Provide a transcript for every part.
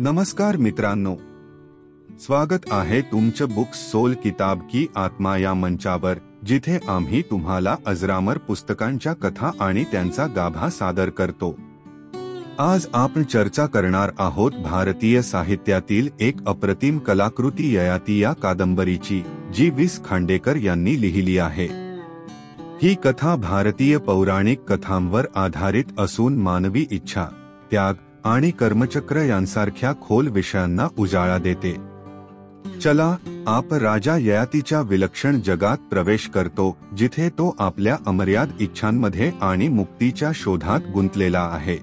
नमस्कार मित्रांनो, स्वागत आहे तुमचं बुक्स सोल किताब की आत्मा या मंचावर, जिथे आम्ही तुम्हाला अजरामर पुस्तकांच्या कथा आणि त्यांचा गाभा सादर करतो। आज आपण चर्चा करणार आहोत भारतीय साहित्यातील एक अप्रतिम कलाकृती ययाती या कादंबरीची, जी वीस खांडेकर यांनी लिहिली आहे। ही कथा भारतीय पौराणिक कथांवर आधारित असून मानवी इच्छा, त्याग आणि कर्मचक्र यांसारख्या खोल विषयांना उजाळा देते। चला आप राजा ययातीच्या विलक्षण जगात प्रवेश करतो, जिथे तो आपल्या अमर्याद इच्छांमध्ये आणि मुक्तीच्या शोधात गुंतलेला आहे।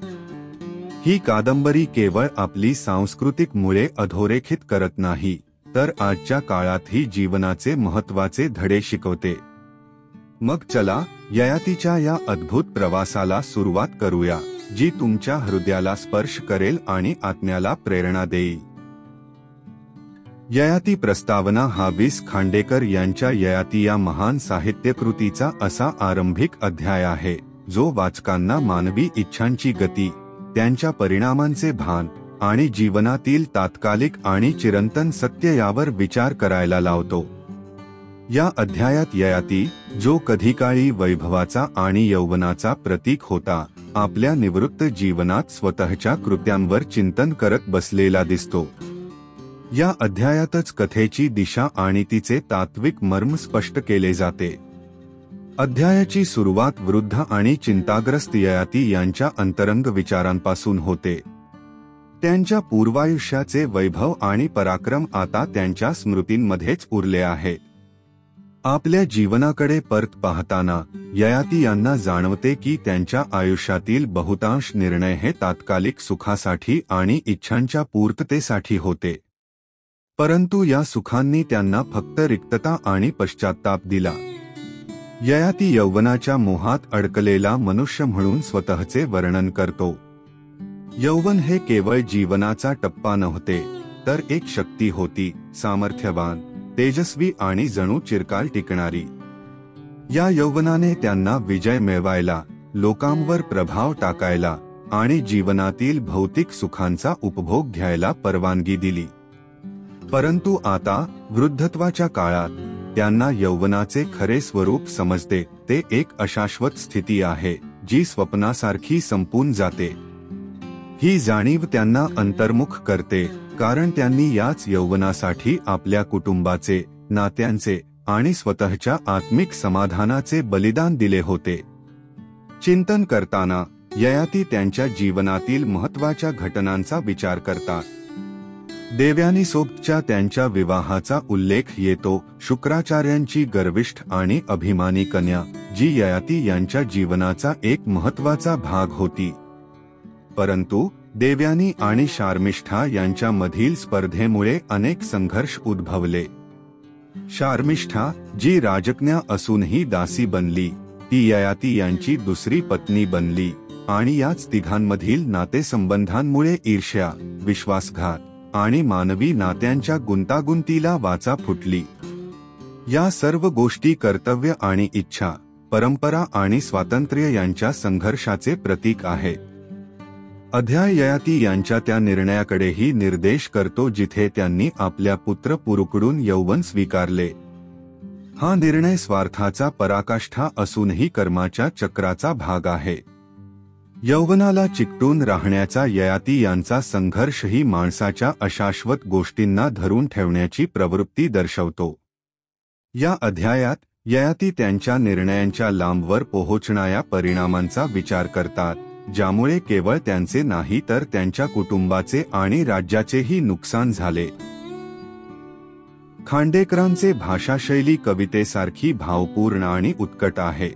ही कादंबरी केवळ आपली सांस्कृतिक मुळे अधोरेखित करत नाही, तर आजच्या काळातही जीवनाचे महत्त्वाचे धडे शिकवते। मग चला ययातीच्या या अद्भुत प्रवासाला सुरुवात करूया, जी तुमच्या हृदयाला स्पर्श करेल आणि आत्म्याला प्रेरणा देईल। ययाती प्रस्तावना हा वीस खांडेकर यांच्या ययाती या महान साहित्यकृतीचा असा आरंभिक अध्याय आहे, जो वाचकांना मानवी इच्छांची गती, त्यांच्या परिणामांचे भान आणि जीवनातील तात्कालिक आणि चिरंतन सत्य यावर विचार करायला लावतो। या अध्यायात ययाती, जो कधीकाळी वैभवाचा आणि यौवनाचा प्रतीक होता, आपल्या निवृत्त जीवनात स्वतःच्या कृत्यांवर चिंतन करत बसलेला दिसतो। या अध्यायातच कथेची दिशा आणि तिचे तात्विक मर्म स्पष्ट केले जाते। अध्यायाची सुरुवात वृद्ध आणि चिंताग्रस्त ययाती यांच्या अंतरंग विचारांपासून होते। त्यांच्या पूर्वायुष्याचे वैभव आणि पराक्रम आता त्यांच्या स्मृतींमध्येच उरले आहेत। आपल्या जीवनाकडे परत पाहताना ययाती यांना जाणवते की त्यांच्या आयुष्यातील बहुतांश निर्णय हे तात्कालिक सुखासाठी आणि इच्छांच्या पूर्ततेसाठी होते, परंतु या सुखांनी त्यांना फक्त रिक्तता आणि पश्चात्ताप दिला। ययाती यौवनाच्या मोहात अडकलेला मनुष्य म्हणून स्वतःचे वर्णन करतो। यौवन हे केवळ जीवनाचा टप्पा नव्हते, तर एक शक्ती होती, सामर्थ्यवान, तेजस्वी आणि जणू चिरकाल टिकणारी। या यौवनाने त्यांना विजय मिळवायला, लोकांवर प्रभाव टाकायला आणि जीवनातील भौतिक सुखांचा उपभोग घ्यायला परवानगी दिली। परंतु आता वृद्धत्वाच्या काळात त्यांना यौवनाचे खरे स्वरूप समजते। ते एक अशाश्वत स्थिती आहे, जी स्वप्नासारखी संपून जाते। ही जाणीव त्यांना अंतर्मुख करते, कारण त्यांनी याच यौवनासाठी आपल्या कुटुंबाचे, नात्यांचे आणि स्वतःच्या आत्मिक समाधानाचे बलिदान दिले होते। चिंतन करताना ययाती त्यांच्या जीवनातील महत्त्वाच्या घटनांचा विचार करतात। देवयानीसोबतच्या त्यांच्या विवाहाचा उल्लेख येतो, शुक्राचार्यांची गर्विष्ठ आणि अभिमानी कन्या, जी ययाती यांच्या जीवनाचा एक महत्त्वाचा भाग होती। परंतु देवयानी आणि शार्मिष्ठा यांच्यामधील स्पर्धेमुळे अनेक संघर्ष उद्भवले। शार्मिष्ठा, जी राजकन्या असूनही दासी बनली, ती ययाती यांची दुसरी पत्नी बनली आणि याच तिघांमधील नातेसंबंधांमुळे ईर्ष्या, विश्वासघात आणि मानवी नात्यांच्या गुंतागुंतीला वाचा फुटली। या सर्व गोष्टी कर्तव्य आणि इच्छा, परंपरा आणि स्वातंत्र्य यांच्या संघर्षाचे प्रतीक आहेत। अध्याय ययाती यांच्या त्या निर्णयाकडेही निर्देश करतो, जिथे त्यांनी आपल्या पुत्र पुरुकडून यौवन स्वीकारले। हा निर्णय स्वार्थाचा पराकाष्ठा असूनही कर्माच्या चक्राचा भाग आहे। यौवनाला चिकटून राहण्याचा ययाती यांचा संघर्षही माणसाच्या अशाश्वत गोष्टींना धरून ठेवण्याची प्रवृत्ती दर्शवतो। या अध्यायात ययाती त्यांच्या निर्णयांच्या लांबवर पोहोचणाऱ्या परिणामांचा विचार करतात, ज्यामुळे केवळ त्यांचे नाही तर त्यांच्या कुटुंबाचे आणि राज्याचेही नुकसान झाले। खांडेकरांचे भाषाशैली कवितेसारखी भावपूर्ण आणि उत्कट आहे।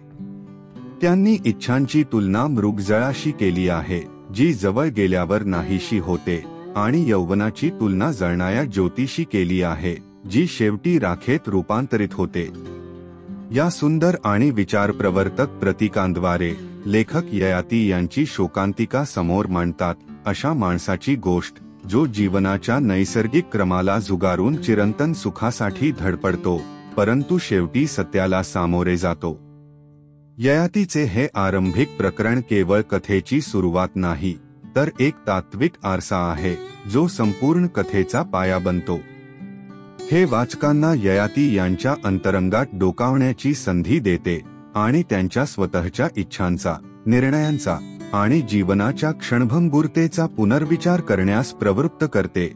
त्यांनी इच्छांची तुलना मृगजळाशी केली आहे, जी जवळ गेल्यावर नाहीशी होते, आणि यौवनाची तुलना जळणाऱ्या ज्योतीशी केली आहे, जी शेवटी राखेत रूपांतरित होते। या सुंदर आणि विचारप्रवर्तक प्रतीकांद्वारे लेखक ययाती यांची शोकांतिका समोर मांडतात, अशा माणसाची गोष्ट, जो जीवनाच्या नैसर्गिक क्रमाला झुगारून चिरंतन सुखासाठी धडपडतो, परंतु शेवटी सत्याला सामोरे जातो। ययातीचे हे आरंभिक प्रकरण केवळ कथेची सुरुवात नाही, तर एक तात्विक आरसा आहे जो संपूर्ण कथेचा पाया बनतो. हे वाचकांना ययाती यांच्या अंतरंगात डोकावण्याची संधी देते आणि त्यांच्या स्वतःच्या इच्छांचा, निर्णयांचा आणि जीवनाच्या क्षणभंगुरतेचा पुनर्विचार करण्यास प्रवृत्त करते.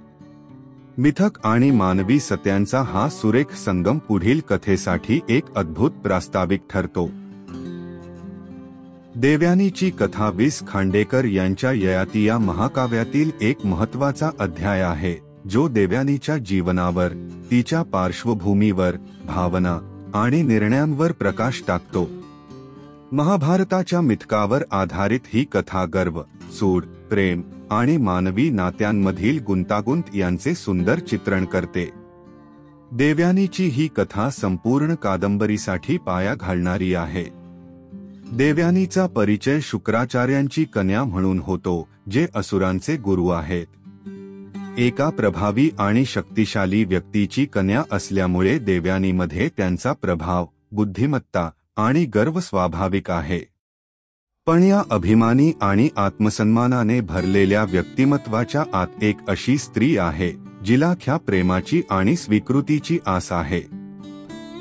मिथक आणि मानवी सत्यांचा हा सुरेख संगम पुढील कथेसाठी एक अद्भुत प्रास्ताविक ठरतो. देवयानीची कथा वि. स. खांडेकर यांच्या ययाती या महाकाव्यातील एक महत्त्वाचा अध्याय आहे, जो देवयानीच्या जीवनावर, तिच्या पार्श्वभूमीवर, भावना आणि निर्णयांवर प्रकाश टाकतो. महाभारताच्या मिथकावर आधारित ही कथा गर्व, सूड, प्रेम आणि मानवी नात्यांमधील गुंतागुंत यांचे सुंदर चित्रण करते. देवयानीची ही कथा संपूर्ण कादंबरीसाठी पाया घालणारी आहे. देवयानीचा परिचय शुक्राचार्यांची कन्या म्हणून होतो, जे असुरांचे गुरु आहेत. एका प्रभावी आणि शक्तिशाली व्यक्तीची कन्या असल्यामुळे देवयानीमध्ये त्यांचा प्रभाव, बुद्धिमत्ता आणि गर्व स्वाभाविक आहे. पण या अभिमानी आणि आत्मसन्मानाने भरलेल्या व्यक्तिमत्वाच्या आत एक अशी स्त्री आहे, जिला ख्या प्रेमाची आणि स्वीकृतीची आस आहे.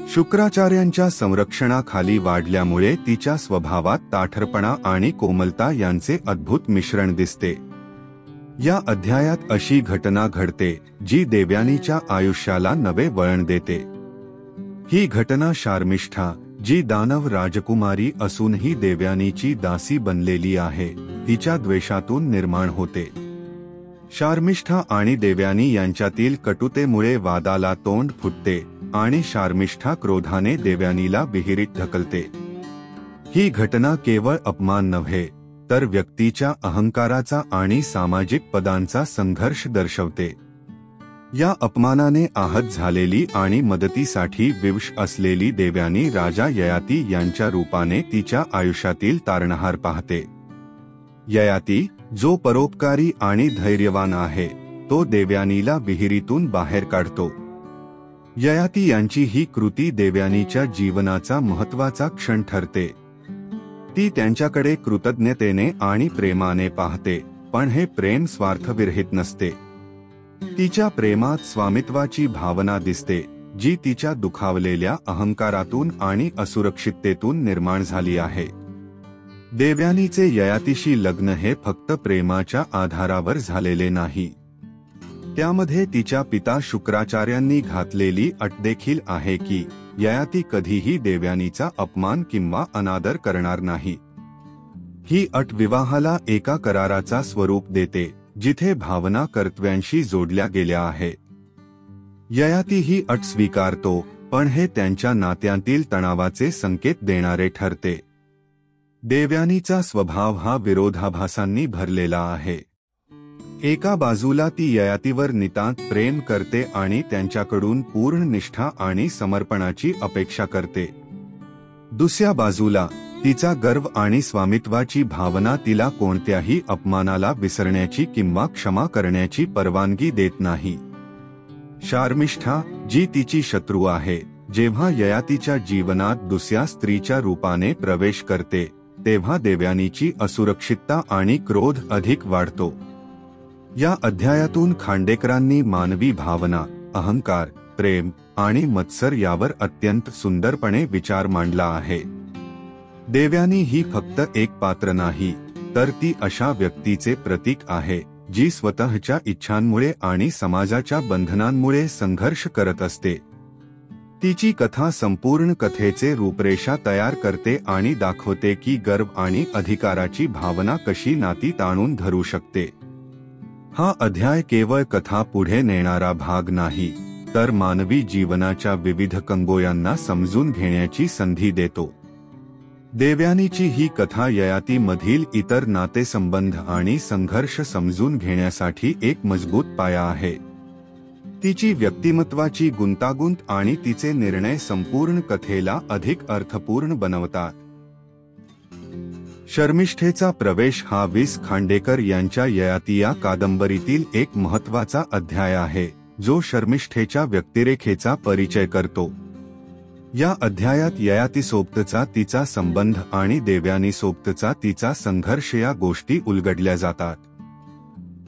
शुक्राचार्यांच्या संरक्षणाखाली वाढल्यामुळे तिच्या स्वभावात ताठरपणा आणि कोमलता यांचे अद्भुत मिश्रण दिसते. या अध्यायात अशी घटना घडते जी देवयानीच्या आयुष्याला नवे वळण देते. ही घटना शार्मिष्ठा, जी दानव राजकुमारी असूनही देवयानीची दासी बनलेली आहे, तिच्या द्वेषातून निर्माण होते. शार्मिष्ठा आणि देवयानी यांच्यातील कटुतेमुळे वादाला तोंड फुटते आणि शार्मिष्ठा क्रोधाने देवयानीला विहिरीत ढकलते. ही घटना केवळ अपमान नव्हे, तर व्यक्तीच्या अहंकाराचा आणि सामाजिक पदांचा संघर्ष दर्शवते. या अपमानाने आहत झालेली आणि मदतीसाठी विवश असलेली देवयानी राजा ययाती यांच्या रूपाने तिच्या आयुष्यातील तारणहार पाहते. ययाती, जो परोपकारी आणि धैर्यवान आहे, तो देवयानीला विहिरीतून बाहेर काढतो. ययाती यांची ही कृती देवयानीच्या जीवनाचा महत्त्वाचा क्षण ठरते. ती त्यांच्याकडे कृतज्ञतेने आणि प्रेमाने पाहते, पण हे प्रेम स्वार्थविरहित नसते. तिच्या प्रेमात स्वामित्वाची भावना दिसते, जी तिच्या दुखावलेल्या अहंकारातून आणि असुरक्षिततेतून निर्माण झाली आहे. देवयानीचे ययातीशी लग्न हे फक्त प्रेमाच्या आधारावर झालेले नाही. त्यामध्ये तिच्या पिता शुक्राचार्यांनी घातलेली अट देखील आहे की ययाती कधीही देवयानीचा अपमान किंवा अनादर करणार नाही. ही अट विवाहाला एका कराराचा स्वरूप देते, जिथे भावना कर्तव्यांशी जोडल्या गेल्या आहेत. ययाती ही अट स्वीकारतो, पण हे त्यांच्या नात्यांतील तणावाचे संकेत देणारे ठरते. देवयानीचा स्वभाव हा विरोधाभासांनी भरलेला आहे. एका बाजूला ती ययातीवर नितांत प्रेम करते आणि त्यांच्याकडून पूर्ण निष्ठा आणि समर्पणाची अपेक्षा करते. दुसऱ्या बाजूला तिचा गर्व आणि स्वामित्वाची भावना तिला कोणत्याही अपमानाला विसरण्याची किंवा क्षमा करण्याची परवानगी देत नाही. शार्मिष्ठा, जी तिची शत्रू आहे, जेव्हा ययातीच्या जीवनात दुसऱ्या स्त्रीच्या रूपाने प्रवेश करते, तेव्हा देवयानीची असुरक्षितता आणि क्रोध अधिक वाढतो. या अध्यायातून खांडेकरांनी मानवी भावना, अहंकार, प्रेम आणि मत्सर यावर अत्यंत सुंदरपणे विचार मांडला आहे. देवयानी ही फक्त एक पात्र नाही, तर ती अशा व्यक्तीचे प्रतीक आहे, जी स्वतःच्या इच्छांमुळे आणि समाजाच्या बंधनांमुळे संघर्ष करत असते. तिची कथा संपूर्ण कथेचे रूपरेषा तयार करते आणि दाखवते की गर्व आणि अधिकाराची भावना कशी नाती ताणून धरू शकते. हा अध्याय केवळ कथा पुढे नेणारा भाग नाही, तर मानवी जीवनाच्या विविध कंगोयांना समजून घेण्याची संधी देतो. देवयानीची ही कथा ययातीमधील इतर नातेसंबंध आणि संघर्ष समजून घेण्यासाठी एक मजबूत पाया आहे. तिची व्यक्तिमत्वाची गुंतागुंत आणि तिचे निर्णय संपूर्ण कथेला अधिक अर्थपूर्ण बनवतात. शर्मिष्ठेचा प्रवेश हा वि. स. खांडेकर यांच्या ययाती या कादंबरीतील एक महत्त्वाचा अध्याय आहे, जो शर्मिष्ठेच्या व्यक्तिरेखेचा परिचय करतो. या अध्यायात ययातीसोबतचा तिचा संबंध आणि देवयानीसोबतचा तिचा संघर्ष या गोष्टी उलगडल्या जातात.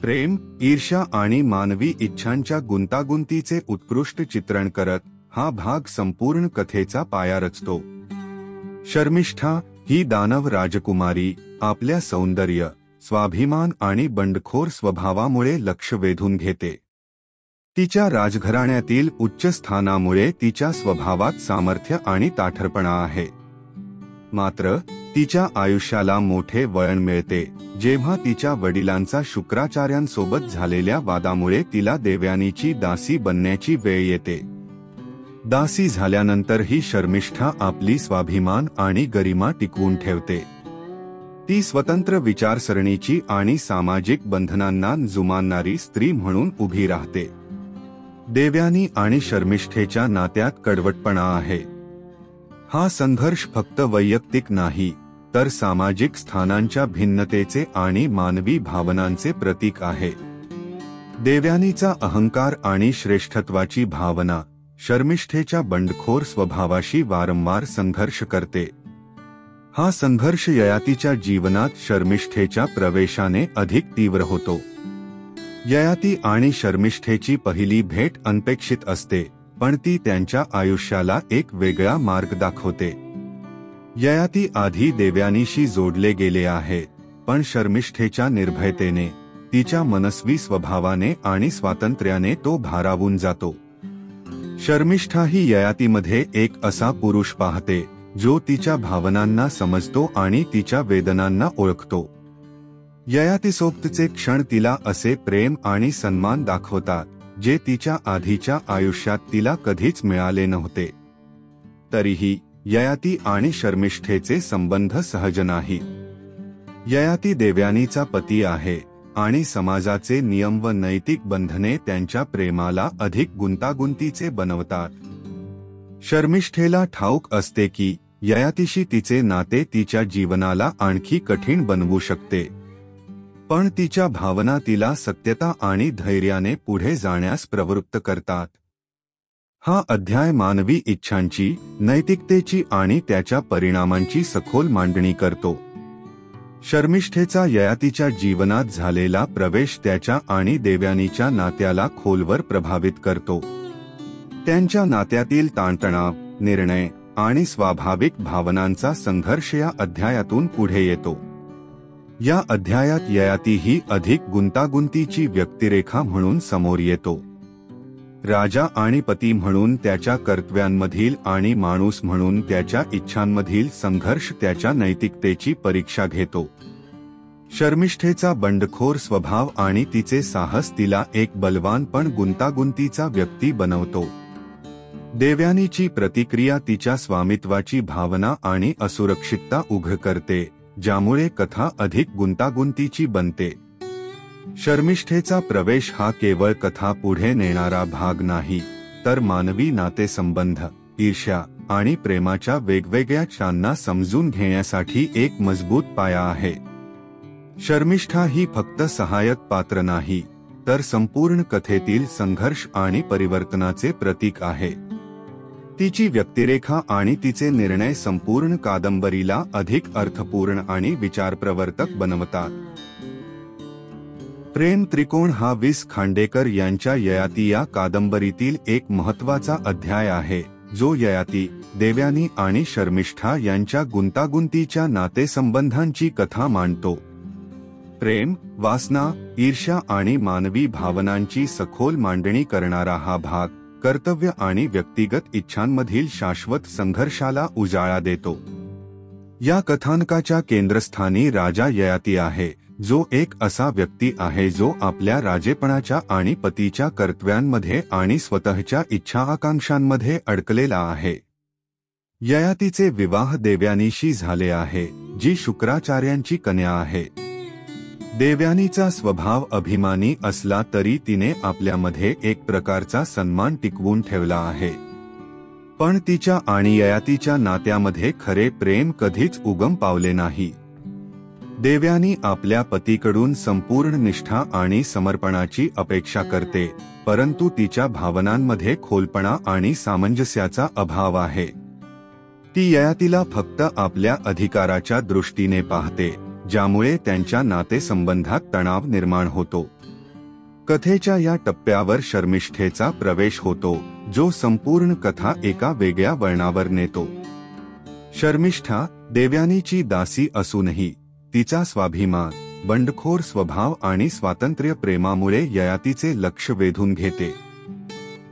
प्रेम, ईर्ष्या आणि मानवी इच्छांच्या गुंतागुंतीचे उत्कृष्ट चित्रण करत हा भाग संपूर्ण कथेचा पाया रचतो. शर्मिष्ठा ही दानव राजकुमारी आपल्या सौंदर्य, स्वाभिमान आणि बंडखोर स्वभावामुळे लक्ष वेधून घेते. तिच्या राजघराण्यातील उच्च स्थानामुळे तिच्या स्वभावात सामर्थ्य आणि ताठरपणा आहे. मात्र तिच्या आयुष्याला मोठे वळण मिळते जेव्हा तिच्या वडिलांचा शुक्राचार्यांसोबत झालेल्या वादामुळे तिला देवयानीची दासी बनण्याची वेळ येते. दासी झाल्यानंतरही शर्मिष्ठा आपली स्वाभिमान आणि गरिमा टिकवून ठेवते. ती स्वतंत्र विचारसरणीची आणि सामाजिक बंधनांना जुमानणारी स्त्री म्हणून उभी राहते. देवयानी आणि शर्मिष्ठेच्या नात्यात कडवटपणा आहे. हा संघर्ष फक्त वैयक्तिक नाही, तर सामाजिक स्थानांच्या भिन्नतेचे आणि मानवी भावनांचे प्रतीक आहे. देवयानीचा अहंकार आणि श्रेष्ठत्वाची भावना शर्मिष्ठेच्या बंडखोर स्वभावाशी वारंवार संघर्ष करते. हा संघर्ष ययातीच्या जीवनात शर्मिष्ठेच्या प्रवेशाने अधिक तीव्र होतो. ययाती आणि शर्मिष्ठेची पहिली भेट अनपेक्षित असते, पण ती त्यांच्या आयुष्याला एक वेगळा मार्ग दाखवते. ययाती आधी देवयानीशी जोडले गेले आहे, पण शर्मिष्ठेच्या निर्भयतेने, तिच्या मनस्वी स्वभावाने आणि स्वातंत्र्याने तो भारावून जातो. शर्मिष्ठा ही ययातीमध्ये एक असा पुरुष पाहते जो तिच्या भावनांना समजतो आणि तिच्या वेदनांना ओळखतो. ययातीसोबतचे क्षण तिला असे प्रेम आणि सन्मान दाखवतात जे तिच्या आधीच्या आयुष्यात तिला कधीच मिळाले नव्हते. तरीही ययाती आणि शर्मिष्ठेचे संबंध सहज नाहीत. ययाती देवयानीचा पती आहे आणि समाजाचे नियम व नैतिक बंधने त्यांच्या प्रेमाला अधिक गुंतागुंतीचे बनवतात. शर्मिष्ठेला ठाऊक असते की ययातीशी तिचे नाते तिच्या जीवनाला आणखी कठीण बनवू शकते, पण तिच्या भावना तिला सत्यता आणि धैर्याने पुढे जाण्यास प्रवृत्त करतात. हा अध्याय मानवी इच्छांची, नैतिकतेची आणि त्याच्या परिणामांची सखोल मांडणी करतो. शर्मिष्ठेचा ययातीच्या जीवनात झालेला प्रवेश त्याच्या आणि देवयानीच्या नात्याला खोलवर प्रभावित करतो. त्यांच्या नात्यातील ताणतणाव, निर्णय आणि स्वाभाविक भावनांचा संघर्ष या अध्यायातून पुढे येतो. या अध्यायात ययाती ही अधिक गुंतागुंतीची व्यक्तिरेखा म्हणून समोर येतो. राजा आणि पती म्हणून त्याच्या कर्तव्यांमधील आणि माणूस म्हणून त्याच्या इच्छांमधील संघर्ष त्याच्या नैतिकतेची परीक्षा घेतो. शर्मिष्ठेचा बंडखोर स्वभाव आणि तिचे साहस तिला एक बलवान पण गुंतागुंतीचा व्यक्ती बनवतो. देवयानीची प्रतिक्रिया तिच्या स्वामित्वाची भावना आणि असुरक्षितता उघड करते, ज्यामुळे कथा अधिक गुंतागुंतीची बनते. शर्मिष्ठेचा प्रवेश हा केवळ कथा पुढे नेणारा भाग नाही, तर मानवी नातेसंबंध, ईर्ष्या आणि प्रेमाच्या वेगवेगळ्या क्षणांना समजून घेण्यासाठी एक मजबूत पाया आहे. शर्मिष्ठा ही फक्त सहाय्यक पात्र नाही, तर संपूर्ण कथेतील संघर्ष आणि परिवर्तनाचे प्रतीक आहे. तिची व्यक्तिरेखा आणि तिचे निर्णय संपूर्ण कादंबरीला अधिक अर्थपूर्ण आणि विचारप्रवर्तक बनवतात. प्रेम त्रिकोण हा वि.स. खांडेकर यांच्या ययाती या कादंबरीतील एक महत्त्वाचा अध्याय आहे, जो ययाती, देवयानी आणि शर्मिष्ठा यांच्या गुंतागुंतीच्या नातेसंबंधांची कथा मांडतो. प्रेम, वासना, ईर्ष्या आणि मानवी भावनांची सखोल मांडणी करणारा हा भाग कर्तव्य आणि व्यक्तिगत इच्छांमधील शाश्वत संघर्षाला उजाळा देतो. या कथानकाच्या केंद्रस्थानी राजा ययाती आहे, जो एक असा व्यक्ती आहे जो आपल्या राजेपणाच्या आणि पतीच्या कर्तव्यांमध्ये आणि स्वतःच्या इच्छा आकांक्षांमध्ये अडकलेला आहे. ययातीचे विवाह देवयानीशी झाले आहे, जी शुक्राचार्यांची कन्या आहे. देवयानीचा स्वभाव अभिमानी असला तरी तिने आपल्यामध्ये एक प्रकारचा सन्मान टिकवून ठेवला आहे. पण तिच्या आणि ययातीच्या नात्यामध्ये खरे प्रेम कधीच उगम पावले नाही. देवयानी आपल्या पतीकडून संपूर्ण निष्ठा आणि समर्पणाची अपेक्षा करते, परंतु तिच्या भावनांमध्ये खोलपणा आणि सामंजस्याचा अभाव आहे. ती ययातीला फक्त आपल्या अधिकाराच्या दृष्टीने पाहते, ज्यामुळे त्यांच्या नातेसंबंधात तणाव निर्माण होतो. कथेच्या या टप्प्यावर शर्मिष्ठेचा प्रवेश होतो, जो संपूर्ण कथा एका वेगळ्या वळणावर नेतो. शर्मिष्ठा देवयानीची दासी असूनही तिचा स्वाभिमान, बंडखोर स्वभाव आणि स्वातंत्र्य प्रेमामुळे ययातीचे लक्ष वेधून घेते.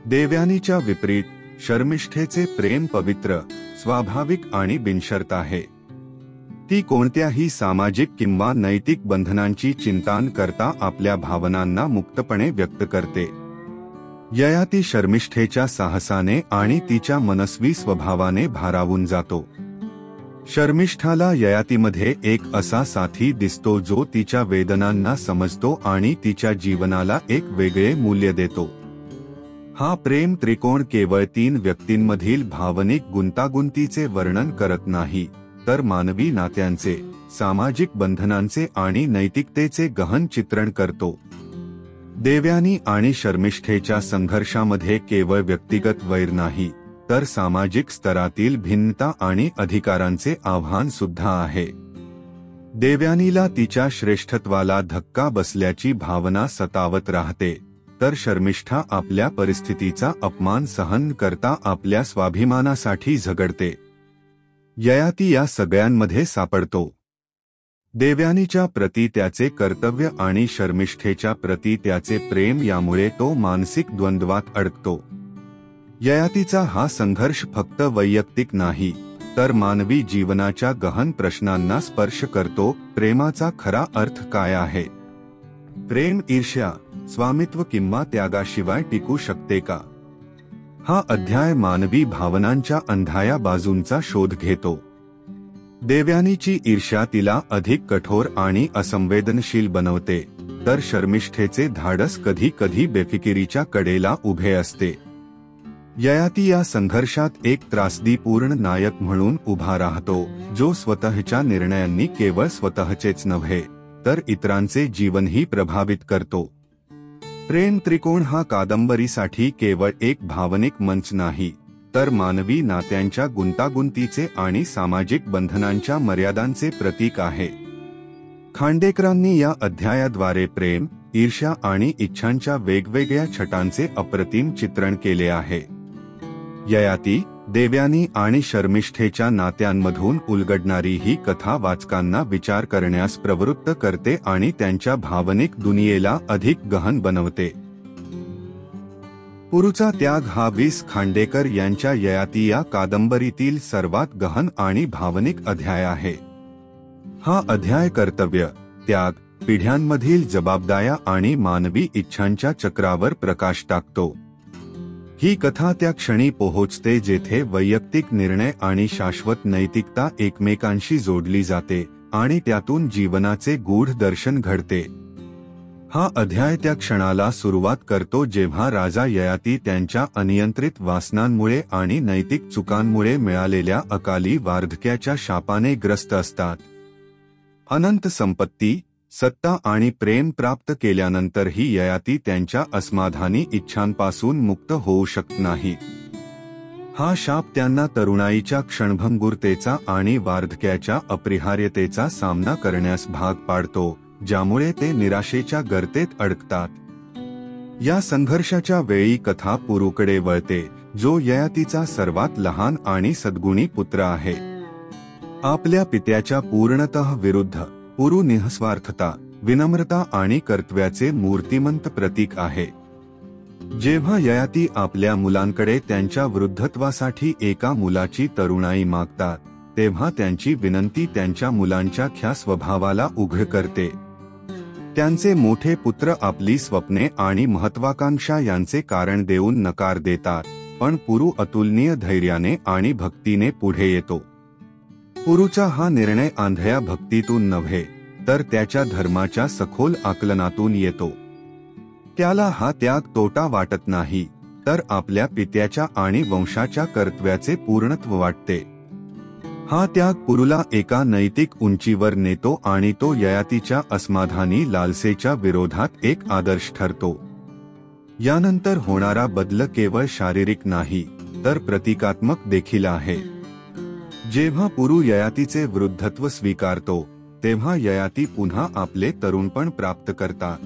देवयानीच्या विपरीत शर्मिष्ठेचे प्रेम पवित्र, स्वाभाविक आणि बिनशर्त आहे. ती कोणत्याही सामाजिक किंवा नैतिक बंधनांची चिंता न करता आपल्या भावनांना मुक्तपणे व्यक्त करते. ययाती शर्मिष्ठेच्या साहसाने आणि तिच्या मनस्वी स्वभावाने भारावून जातो. शर्मिष्ठाला ययातीमध्ये एक असा साथी दिसतो जो तिच्या वेदनांना समजतो आणि तिच्या जीवनाला एक वेगळे मूल्य देतो. हा प्रेम त्रिकोण केवळ 3 व्यक्तींमधील भावनिक गुंतागुंतीचे वर्णन करत नाही, तर मानवी नात्यांचे, सामाजिक बंधनांचे आणि नैतिकतेचे गहन चित्रण करतो. देवयानी आणि शर्मिष्ठेच्या संघर्षामध्ये केवळ व्यक्तिगत वैर नाही, तर सामाजिक स्तरातील भिन्नता आणि अधिकारांचे आव्हान सुद्धा आहे. देवयानीला तिच्या श्रेष्ठत्वाला धक्का बसल्याची भावना सतावत राहते, तर शर्मिष्ठा आपल्या परिस्थितीचा अपमान सहन करता आपल्या स्वाभिमानासाठी झगडते. ययाती या सगळ्यांमध्ये सापडतो. देवयानीच्या प्रती त्याचे कर्तव्य आणि शर्मिष्ठेच्या प्रती त्याचे प्रेम यामुळे तो मानसिक द्वंद्वात अडकतो. ययातीचा हा संघर्ष फक्त वैयक्तिक नाही, तर मानवी जीवनाच्या गहन प्रश्नांना स्पर्श करतो. प्रेमाचा खरा अर्थ काय आहे? प्रेम ईर्ष्या, स्वामित्व किंवा त्यागाशिवाय टिकू शकते का? हा अध्याय मानवी भावनांच्या अंधाया बाजूंचा शोध घेतो. देवयानीची ईर्ष्या तिला अधिक कठोर आणि असंवेदनशील बनवते, तर शर्मिष्ठेचे धाडस कधी कधी बेफिकिरीच्या कडेला उभे असते. ययाती या संघर्षात एक त्रासदीपूर्ण नायक म्हणून उभा राहतो, जो स्वतःच्या निर्णयांनी केवळ स्वतःचेच नव्हे, तर इतरांचे जीवनही प्रभावित करतो. प्रेम त्रिकोण हा कादंबरीसाठी केवळ एक भावनिक मंच नाही, तर मानवी नात्यांच्या गुंतागुंतीचे आणि सामाजिक बंधनांच्या मर्यादांचे प्रतीक आहे. खांडेकरांनी या अध्यायाद्वारे प्रेम, ईर्ष्या आणि इच्छांच्या वेगवेगळ्या छटांचे अप्रतिम चित्रण केले आहे. ययाती, देवयानी आणि शर्मिष्ठेच्या नात्यांमधून उलगडणारी ही कथा वाचकांना विचार करण्यास प्रवृत्त करते आणि त्यांच्या भावनिक दुनियेला अधिक गहन बनवते. पुरूचा त्याग हा वि.स. खांडेकर यांच्या ययाती या कादंबरीतील सर्वात गहन आणि भावनिक अध्याय आहे. हा अध्याय कर्तव्य, त्याग, पिढ्यांमधील जबाबदाऱ्या आणि मानवी इच्छांच्या चक्रावर प्रकाश टाकतो. ही कथा त्या क्षणी पोहोचते जेथे वैयक्तिक निर्णय आणि शाश्वत नैतिकता एकमेकांशी जोडली जाते आणि त्यातून जीवनाचे गूढ दर्शन घडते. हा अध्याय त्या क्षणाला सुरुवात करतो जेव्हा राजा ययाती त्यांच्या अनियंत्रित वासनांमुळे आणि नैतिक चुकांमुळे मिळालेल्या अकाली वार्धक्याच्या शापाने ग्रस्त असतात. अनंत संपत्ती, सत्ता आणि प्रेम प्राप्त केल्यानंतरही ययाती त्यांच्या असमाधानी इच्छांपासून मुक्त होऊ शकत नाही. हा शाप त्यांना तरुणाईच्या क्षणभंगुरतेचा आणि वार्धक्याच्या अपरिहार्यतेचा सामना करण्यास भाग पाडतो, ज्यामुळे ते निराशेच्या गर्तेत अडकतात. या संघर्षाच्या वेळी कथा पुरूकडे वळते, जो ययातीचा सर्वात लहान आणि सद्गुणी पुत्र आहे. आपल्या पित्याच्या पूर्णतः विरुद्ध पुरू निःस्वार्थता, विनम्रता आणि कर्तव्याचे मूर्तिमंत प्रतीक आहे. जेव्हा ययाती आपल्या मुलांकडे त्यांच्या वृद्धत्वासाठी एका मुलाची तरुणाई मागतात, तेव्हा त्यांची विनंती त्यांच्या मुलांच्या ख्या स्वभावाला उघड करते. त्यांचे मोठे पुत्र आपली स्वप्ने आणि महत्वाकांक्षा यांचे कारण देऊन नकार देतात, पण पुरू अतुलनीय धैर्याने आणि भक्तीने पुढे येतो. पुरूचा हा निर्णय आंधळ्या भक्तीतून नव्हे, तर त्याच्या धर्माच्या सखोल आकलनातून येतो. त्याला हा त्याग तोटा वाटत नाही, तर आपल्या पित्याच्या आणि वंशाच्या कर्तव्याचे पूर्णत्व वाटते. हा त्याग पुरूला एका नैतिक उंचीवर नेतो आणि तो ययातीच्या असमाधानी लालसेच्या विरोधात एक आदर्श ठरतो. यानंतर होणारा बदल केवळ शारीरिक नाही, तर प्रतिकात्मक देखील आहे. जेव्हा पुरू ययातीचे वृद्धत्व स्वीकारतो, तेव्हा ययाती पुन्हा आपले तरुणपण प्राप्त करतात.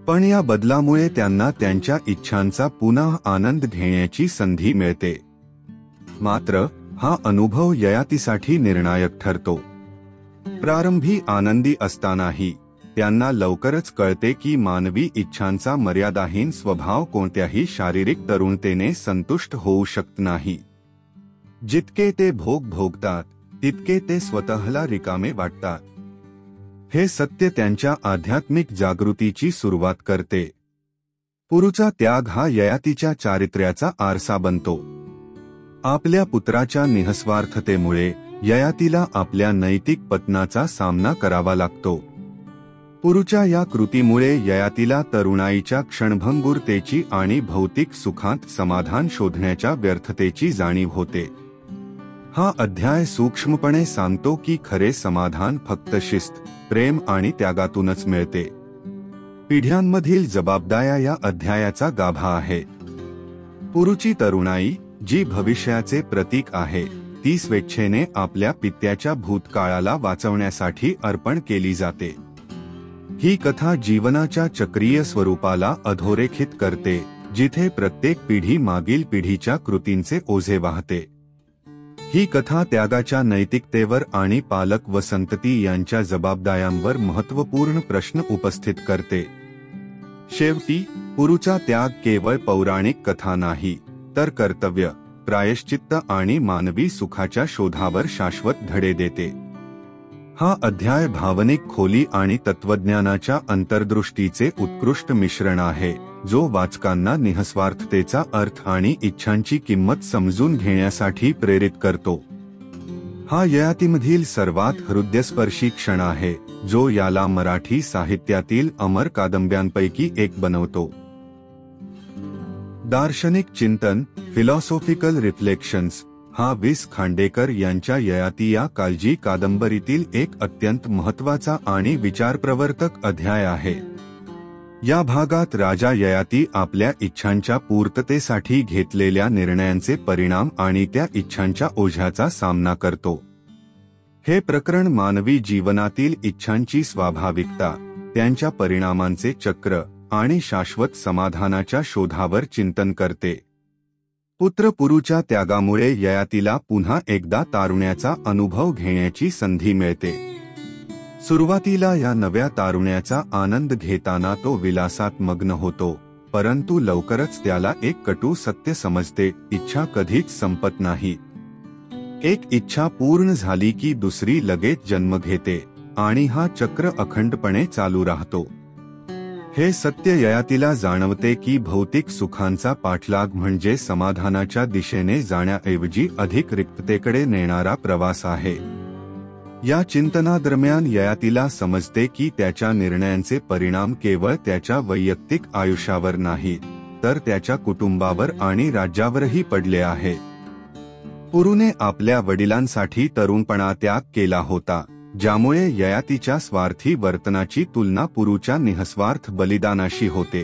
पण या बदलामुळे त्यांना त्यांच्या इच्छांचा पुन्हा आनंद घेण्याची संधी मिळते. मात्र हा अनुभव ययातीसाठी निर्णायक ठरतो. प्रारंभी आनंदी असतानाही त्यांना लवकरच कळते की मानवी इच्छांचा मर्यादाहीन स्वभाव कोणत्याही शारीरिक तरुणतेने संतुष्ट होऊ शकत नाही. जितके ते भोग भोगतात तितके ते स्वतःला रिकामे वाटतात. हे सत्य त्यांच्या आध्यात्मिक जागृतीची सुरुवात करते. पुरुचा त्याग हा ययातीच्या चारित्र्याचा आरसा बनतो. आपल्या पुत्राच्या निःस्वार्थतेमुळे ययातीला आपल्या नैतिक पतनाचा सामना करावा लागतो. पुरुच्या या कृतीमुळे ययातीला तरुणाईच्या क्षणभंगुरतेची आणि भौतिक सुखांत समाधान शोधण्याच्या व्यर्थतेची जाणीव होते. हा अध्याय सूक्ष्मपणे सांगतो की खरे समाधान फक्त शिस्त, प्रेम आणि त्यागातूनच मिळते. पिढ्यांमधील जबाबदाऱ्या या अध्यायाचा गाभा आहे. पुरुची तरुणाई, जी भविष्याचे प्रतीक आहे, ती स्वेच्छेने आपल्या पित्याच्या भूतकाळाला वाचवण्यासाठी अर्पण केली जाते. ही कथा जीवनाच्या चक्रीय स्वरूपाला अधोरेखित करते, जिथे प्रत्येक पिढी मागील पिढीच्या कृतींचे ओझे वाहते. ही कथा त्यागाच्या नैतिकतेवर आणि पालक व संतती यांच्या जबाबदाऱ्यांवर महत्त्वपूर्ण प्रश्न उपस्थित करते. शेवटी पुरुचा त्याग केवळ पौराणिक कथा नाही, तर कर्तव्य, प्रायश्चित्त आणि मानवी सुखाच्या शोधावर शाश्वत धडे देते. हा अध्याय भावनिक खोली आणि तत्वज्ञानाच्या अंतर्दृष्टीचे उत्कृष्ट मिश्रण आहे, जो वाचकांना निःस्वार्थतेचा अर्थ आणि इच्छांची किंमत समजून घेण्यासाठी प्रेरित करतो. हा ययातीमधील सर्वात हृदयस्पर्शी क्षण आहे, जो याला मराठी साहित्यातील अमर कादंब्यांपैकी एक बनवतो. दार्शनिक चिंतन, फिलॉसॉफिकल रिफ्लेक्शन्स हा वि.स. खांडेकर यांच्या ययाती या कालजी कादंबरीतील एक अत्यंत महत्त्वाचा आणि विचारप्रवर्तक अध्याय आहे. या भागात राजा ययाती आपल्या इच्छांच्या पूर्ततेसाठी घेतलेल्या निर्णयांचे परिणाम आणि त्या इच्छांच्या ओझ्याचा सामना करतो. हे प्रकरण मानवी जीवनातील इच्छांची स्वाभाविकता, त्यांच्या परिणामांचे चक्र आणि शाश्वत समाधानाच्या शोधावर चिंतन करते. पुत्र पुरुच्या त्यागामुळे ययातीला पुन्हा एकदा तारुण्याचा अनुभव घेण्याची संधी मिळते. सुरुवातीला या नव्या तारुण्याचा आनंद घेताना तो विलासात मग्न होतो, परंतु लवकरच त्याला एक कटू सत्य समजते: इच्छा कधीच संपत नाही. एक इच्छा पूर्ण झाली की दुसरी लगेच जन्म घेते आणि हा चक्र अखंडपणे चालू राहतो. हे सत्य ययातीला जाणवते की भौतिक सुखांचा पाठलाग म्हणजे समाधानाच्या दिशेने जाण्याऐवजी अधिक रिक्ततेकडे नेणारा प्रवास आहे. या चिंतनादरम्यान ययातीला समजते की त्याच्या निर्णयांचे परिणाम केवळ त्याच्या वैयक्तिक आयुष्यावर नाहीत, तर त्याच्या कुटुंबावर आणि राज्यावरही पडले आहेत. पुरुने आपल्या वडिलांसाठी तरुणपणा त्याग केला होता, ज्यामुळे ययातीच्या स्वार्थी वर्तनाची तुलना पुरुच्या निःस्वार्थ बलिदानाशी होते.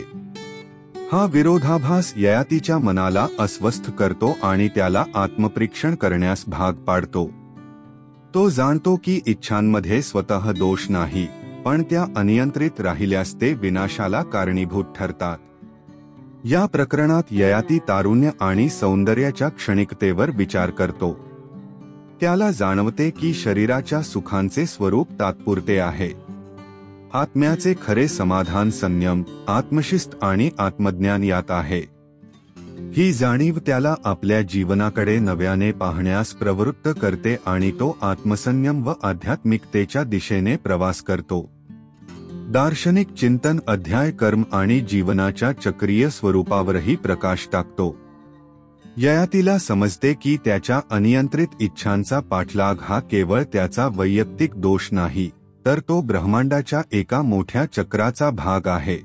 हा विरोधाभास ययातीच्या मनाला अस्वस्थ करतो आणि त्याला आत्मपरीक्षण करण्यास भाग पाडतो. तो जाणतो की इच्छांमध्ये स्वतः दोष नाही, पण त्या अनियंत्रित राहिल्यास ते विनाशाला कारणीभूत ठरतात. या प्रकरणात ययाती तारुण्य आणि सौंदर्याच्या क्षणिकतेवर विचार करतो. त्याला जाणवते की शरीराच्या सुखांचे स्वरूप तात्पुरते आहे. आत्म्याचे खरे समाधान संयम, आत्मशिस्त आणि आत्मज्ञान यात आहे. ही जाणीव त्याला आपल्या जीवनाकडे नव्याने पाहण्यास प्रवृत्त करते आणि तो आत्मसंयम व आध्यात्मिकतेच्या दिशेने प्रवास करतो. दार्शनिक चिंतन अध्याय कर्म आणि जीवनाच्या चक्रीय स्वरूपावरही प्रकाश टाकतो. ययातीला समजते की त्याच्या अनियंत्रित इच्छांचा पाठलाग हा केवळ त्याचा वैयक्तिक दोष नाही, तर तो ब्रह्मांडाच्या एका मोठ्या चक्राचा भाग आहे.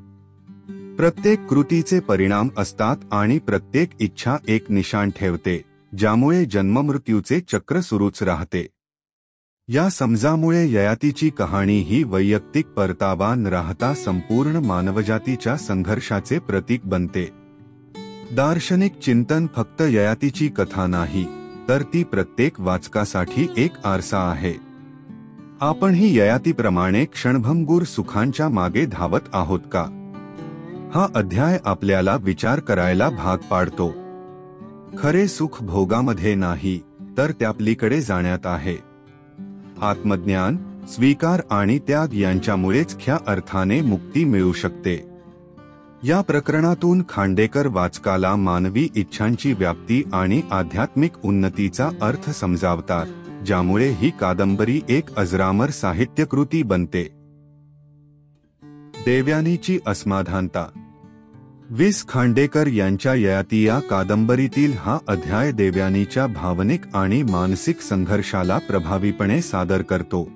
प्रत्येक कृतीचे परिणाम असतात आणि प्रत्येक इच्छा एक निशाण ठेवते, ज्यामुळे जन्ममृत्यूचे चक्र सुरूच राहते. या समजामुळे ययातीची कहाणी ही वैयक्तिक परतावा न राहता संपूर्ण मानवजातीच्या संघर्षाचे प्रतीक बनते. दार्शनिक चिंतन फक्त ययातीची कथा नाही, तर ती प्रत्येक वाचकासाठी एक आरसा आहे. आपणही ययातीप्रमाणे क्षणभंगुर सुखांच्या मागे धावत आहोत का? हा अध्याय आपल्याला विचार करायला भाग पाडतो. खरे सुख भोगामध्ये नाही, तर त्यापलीकडे जाण्यात आहे. आत्मज्ञान, स्वीकार आणि त्याग यांच्यामुळेच खऱ्या अर्थाने मुक्ती मिळू शकते. या प्रकरणातून खांडेकर वाचकाला मानवी इच्छांची व्याप्ती आणि आध्यात्मिक उन्नतीचा अर्थ समजावतात, ज्यामुळे ही कादंबरी एक अजरामर साहित्यकृती बनते. देवयानीची असमाधानता. वि.स. खांडेकर यांच्या ययाती या कादंबरीतील हा अध्याय देवयानीच्या भावनिक आणि मानसिक संघर्षाला प्रभावीपणे सादर करतो.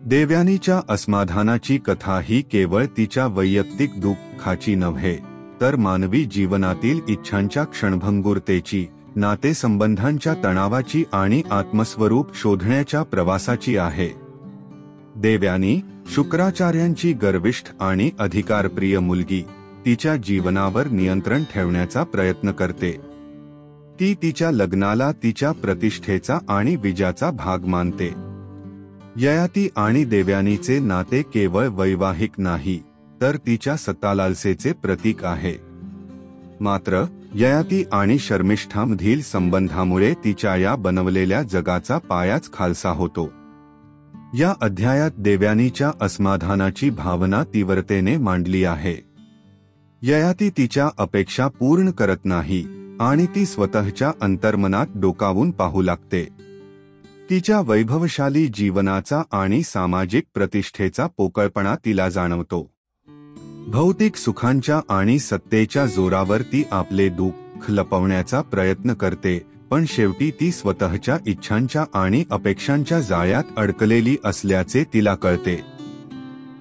देवयानीच्या असमाधानाची कथा ही केवळ तिच्या वैयक्तिक दुःखाची नव्हे, तर मानवी जीवनातील इच्छांच्या क्षणभंगुरतेची, नातेसंबंधांच्या तणावाची आणि आत्मस्वरूप शोधण्याच्या प्रवासाची आहे. देवयानी, शुक्राचार्यांची गर्विष्ठ आणि अधिकारप्रिय मुलगी, तिच्या जीवनावर नियंत्रण ठेवण्याचा प्रयत्न करते. ती तिच्या लग्नाला तिच्या प्रतिष्ठेचा आणि विजयाचा भाग मानते. ययाती आणि देवयानीचे नाते केवळ वैवाहिक नाही, तर तिच्या सत्तालालसेचे प्रतीक आहे. मात्र ययाती आणि शर्मिष्ठामधील संबंधामुळे तिच्या या बनवलेल्या जगाचा पायाच खालसा होतो. या अध्यायात देवयानीच्या असमाधानाची भावना तीव्रतेने मांडली आहे. ययाती तिच्या अपेक्षा पूर्ण करत नाही आणि ती स्वतःच्या अंतर्मनात डोकावून पाहू लागते. तिच्या वैभवशाली जीवनाचा आणि सामाजिक प्रतिष्ठेचा पोकळपणा तिला जाणवतो. भौतिक सुखांच्या आणि सत्तेच्या जोरावर ती आपले दुःख लपवण्याचा प्रयत्न करते, पण शेवटी ती स्वतःच्या इच्छांच्या आणि अपेक्षांच्या जाळ्यात अडकलेली असल्याचे तिला कळते.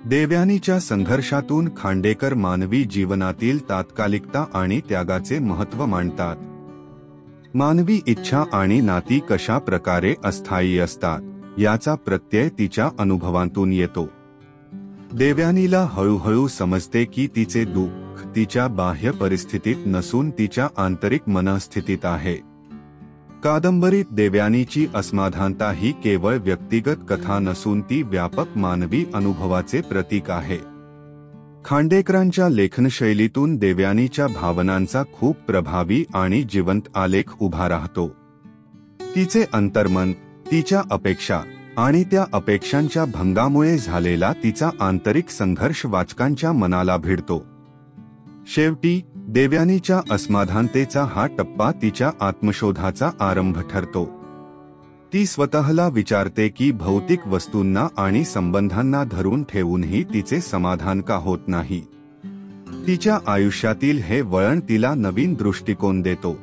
देवयानीच्या संघर्षातून खांडेकर मानवी जीवनातील तात्कालिकता आणि त्यागाचे महत्त्व मांडतात. मानवी इच्छा आणि नाती कशा प्रकारे अस्थायी असतात याचा प्रत्यय तिच्या अनुभवांतून येतो. देवयानीला हळूहळू समजते की तिचे दुःख तिच्या बाह्य परिस्थितीत नसून तिच्या आंतरिक मनस्थितीत आहे. कादंबरीत देवयानीची असमाधानता ही केवळ व्यक्तिगत कथा नसून ती व्यापक मानवी अनुभवाचे प्रतीक आहे. खांडेकरांच्या लेखनशैलीतून देवयानीच्या भावनांचा खूप प्रभावी आणि जिवंत आलेख उभा राहतो. तिचे अंतर्मन, तिच्या अपेक्षा आणि त्या अपेक्षांच्या भंगामुळे झालेला तिचा आंतरिक संघर्ष वाचकांच्या मनाला भिडतो. शेवटी देवयानीच्या असमाधानतेचा हा टप्पा तिच्या आत्मशोधाचा आरंभ ठरतो. ती स्वतःला विचारते की भौतिक वस्तूंना आणि संबंधांना धरून ठेवूनही तिचे समाधान का होत नाही. तिच्या आयुष्यातील हे वळण तिला नवीन दृष्टिकोन देतो.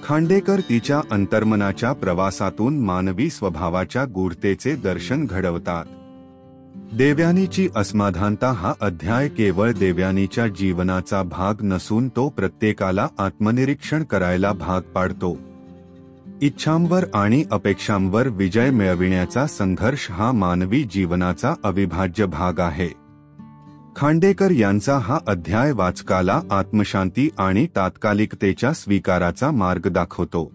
खांडेकर तिच्या अंतर्मनाच्या प्रवासातून मानवी स्वभावाच्या गूढतेचे दर्शन घडवतात. देवयानीची असमाधानता हा अध्याय केवळ देवयानीच्या जीवनाचा भाग नसून तो प्रत्येकाला आत्मनिरीक्षण करायला भाग पाडतो. इच्छांवर आणि अपेक्षांवर विजय मिळविण्याचा संघर्ष हा मानवी जीवनाचा अविभाज्य भाग आहे. खांडेकर यांचा हा अध्याय वाचकाला आत्मशांती आणि तात्कालिकतेच्या स्वीकाराचा मार्ग दाखवतो.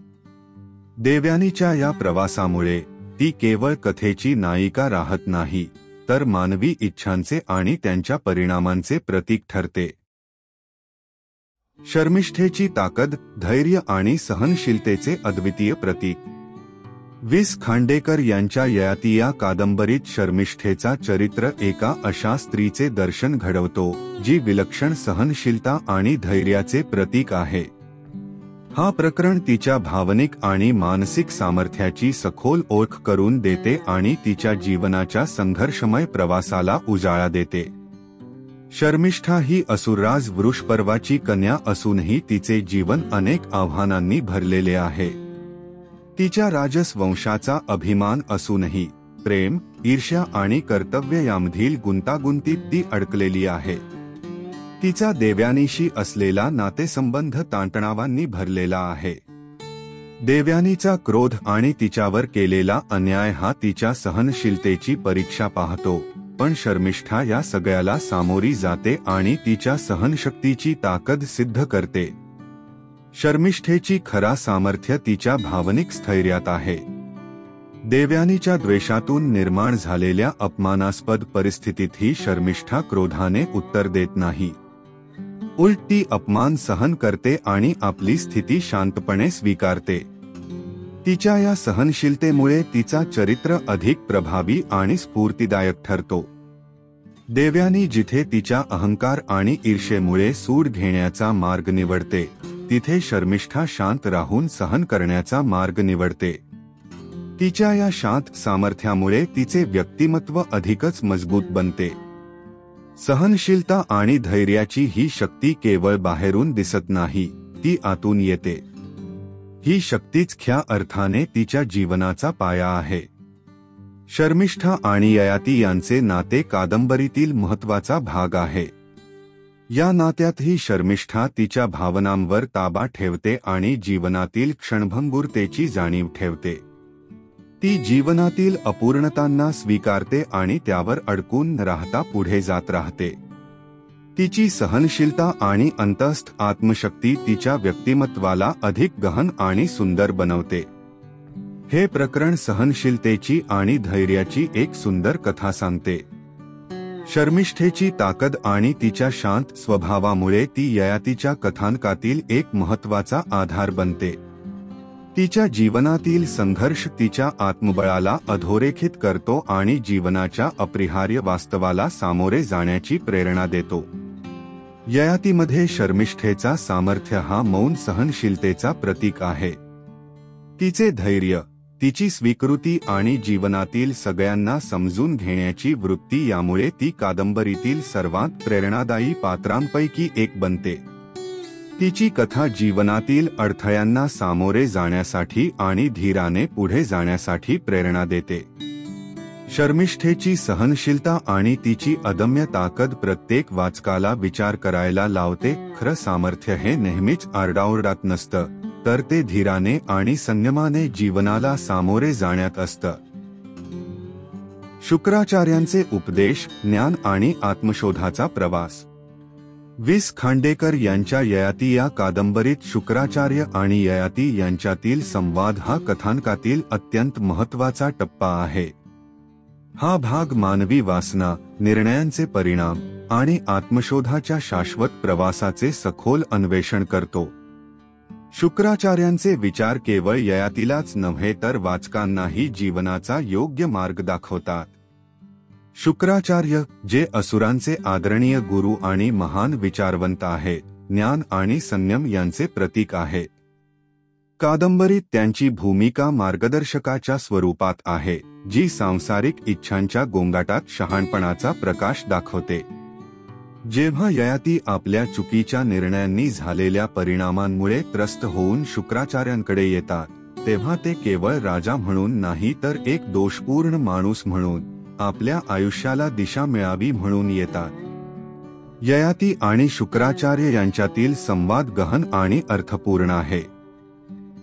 देवयानीच्या या प्रवासामुळे ती केवळ कथेची नायिका राहत नाही, तर मानवी इच्छांचे आणि त्यांच्या परिणामांचे प्रतीक ठरते. शर्मिष्ठेची ताकद, धैर्य आणि सहनशीलतेचे अद्वितीय प्रतीक. वि.स. खांडेकर यांच्या ययाती या कादंबरीत शर्मिष्ठेचा चरित्र एका अशा स्त्रीचे दर्शन घडवतो, जी विलक्षण सहनशीलता आणि धैर्याचे प्रतीक आहे. हा प्रकरण तिच्या भावनिक आणि मानसिक सामर्थ्याची सखोल ओळख करून देते आणि तिच्या जीवनाच्या संघर्षमय प्रवासाला उजाळा देते. शर्मिष्ठा ही असुरराज वृषपर्वाची कन्या असूनही तिचे जीवन अनेक आव्हानांनी भरलेले आहे. तिच्या राजस वंशाचा अभिमान असूनही प्रेम, ईर्ष्या आणि कर्तव्य यामधील गुंतागुंतीत ती अडकलेली आहे. तिचा देवयानीशी असलेला नातेसंबंध ताणतणावांनी भरलेला आहे. देवयानीचा क्रोध आणि तिच्यावर केलेला अन्याय हा तिच्या सहनशीलतेची परीक्षा पाहतो, पण शर्मिष्ठा या सगळ्याला सामोरी जाते आणि तिच्या सहनशक्तीची ताकद सिद्ध करते. शर्मिष्ठेची खरा सामर्थ्य तिच्या भावनिक स्थैर्यात आहे. देवयानीच्या द्वेषातून निर्माण झालेल्या अपमानास्पद परिस्थितीतही शर्मिष्ठा क्रोधाने उत्तर देत नाही. उलट ती अपमान सहन करते आणि आपली स्थिती शांतपणे स्वीकारते. तिच्या या सहनशीलतेमुळे तिचा चरित्र अधिक प्रभावी आणि स्फूर्तिदायक ठरतो. देवयानी जिथे तिच्या अहंकार आणि ईर्षेमुळे सूड घेण्याचा मार्ग निवडते, तिथे शर्मिष्ठा शांत राहून सहन करण्याचा मार्ग निवडते. तिच्या या शांत सामर्थ्यामुळे तिचे व्यक्तिमत्व अधिकच मजबूत बनते. सहनशीलता आणि धैर्याची ही शक्ती केवळ बाहेरून दिसत नाही, ती आतून येते. ही शक्तीच खऱ्या अर्थाने तिच्या जीवनाचा पाया आहे. शर्मिष्ठा आणि ययाती यांचे नाते कादंबरीतील महत्त्वाचा भाग आहे. या नात्यातही शर्मिष्ठा तिच्या भावनांवर ताबा ठेवते आणि जीवनातील क्षणभंगुरतेची जाणीव ठेवते. ती जीवनातील अपूर्णतांना स्वीकारते आणि त्यावर अडकून राहता पुढे जात राहते. तिची सहनशीलता आणि अंतस्थ आत्मशक्ती तिच्या व्यक्तिमत्वाला अधिक गहन आणि सुंदर बनवते. हे प्रकरण सहनशीलतेची आणि धैर्याची एक सुंदर कथा सांगते. शर्मिष्ठेची ताकद आणि तिच्या शांत स्वभावामुळे ती ययातीच्या कथानकातील एक महत्त्वाचा आधार बनते. तिच्या जीवनातील संघर्ष तिच्या आत्मबळाला अधोरेखित करतो आणि जीवनाच्या अपरिहार्य वास्तवाला सामोरे जाण्याची प्रेरणा देतो. ययातीमध्ये शर्मिष्ठेचा सामर्थ्य हा मौन सहनशीलतेचा प्रतीक आहे. तिचे धैर्य, तिची स्वीकृती आणि जीवनातील सगळ्यांना समजून घेण्याची वृत्ती यामुळे ती कादंबरीतील सर्वात प्रेरणादायी पात्रांपैकी एक बनते. तिची कथा जीवनातील अडथळ्यांना सामोरे जाण्यासाठी आणि धीराने पुढे जाण्यासाठी प्रेरणा देते. शर्मिष्ठेची सहनशीलता आणि तिची अदम्य ताकद प्रत्येक वाचकाला विचार करायला लावते. खरं सामर्थ्य हे नेहमीच आरडाओरडात नसतं, तर ते धीराने आणि संयमाने जीवनाला सामोरे जाण्यात असतं. शुक्राचार्यांचे उपदेश, ज्ञान आणि आत्मशोधाचा प्रवास. वि.स. खांडेकर यांच्या ययाती या कादंबरीत शुक्राचार्य आणि ययाती यांच्यातील संवाद हा कथानकातील अत्यंत महत्त्वाचा टप्पा आहे. हा भाग मानवी वासना, निर्णयांचे परिणाम आणि आत्मशोधाच्या शाश्वत प्रवासाचे सखोल अन्वेषण करतो. शुक्राचार्यांचे विचार केवळ ययातीलाच नव्हे तर वाचकांनाही जीवनाचा योग्य मार्ग दाखवतात. शुक्राचार्य, जे असुरांचे आदरणीय गुरु आणि महान विचारवंत आहेत, ज्ञान आणि संयम यांचे प्रतीक आहेत. कादंबरीत त्यांची भूमिका मार्गदर्शकाच्या स्वरूपात आहे, जी सांसारिक इच्छांच्या गोंगाटात शहाणपणाचा प्रकाश दाखवते. जेव्हा ययाती आपल्या चुकीच्या निर्णयांनी झालेल्या परिणामांमुळे त्रस्त होऊन शुक्राचार्यांकडे येतात, तेव्हा ते केवळ राजा म्हणून नाही तर एक दोषपूर्ण माणूस म्हणून, आपल्या आयुष्याला दिशा मिळावी म्हणून येतात. ययाती आणि शुक्राचार्य यांच्यातील संवाद गहन आणि अर्थपूर्ण आहे.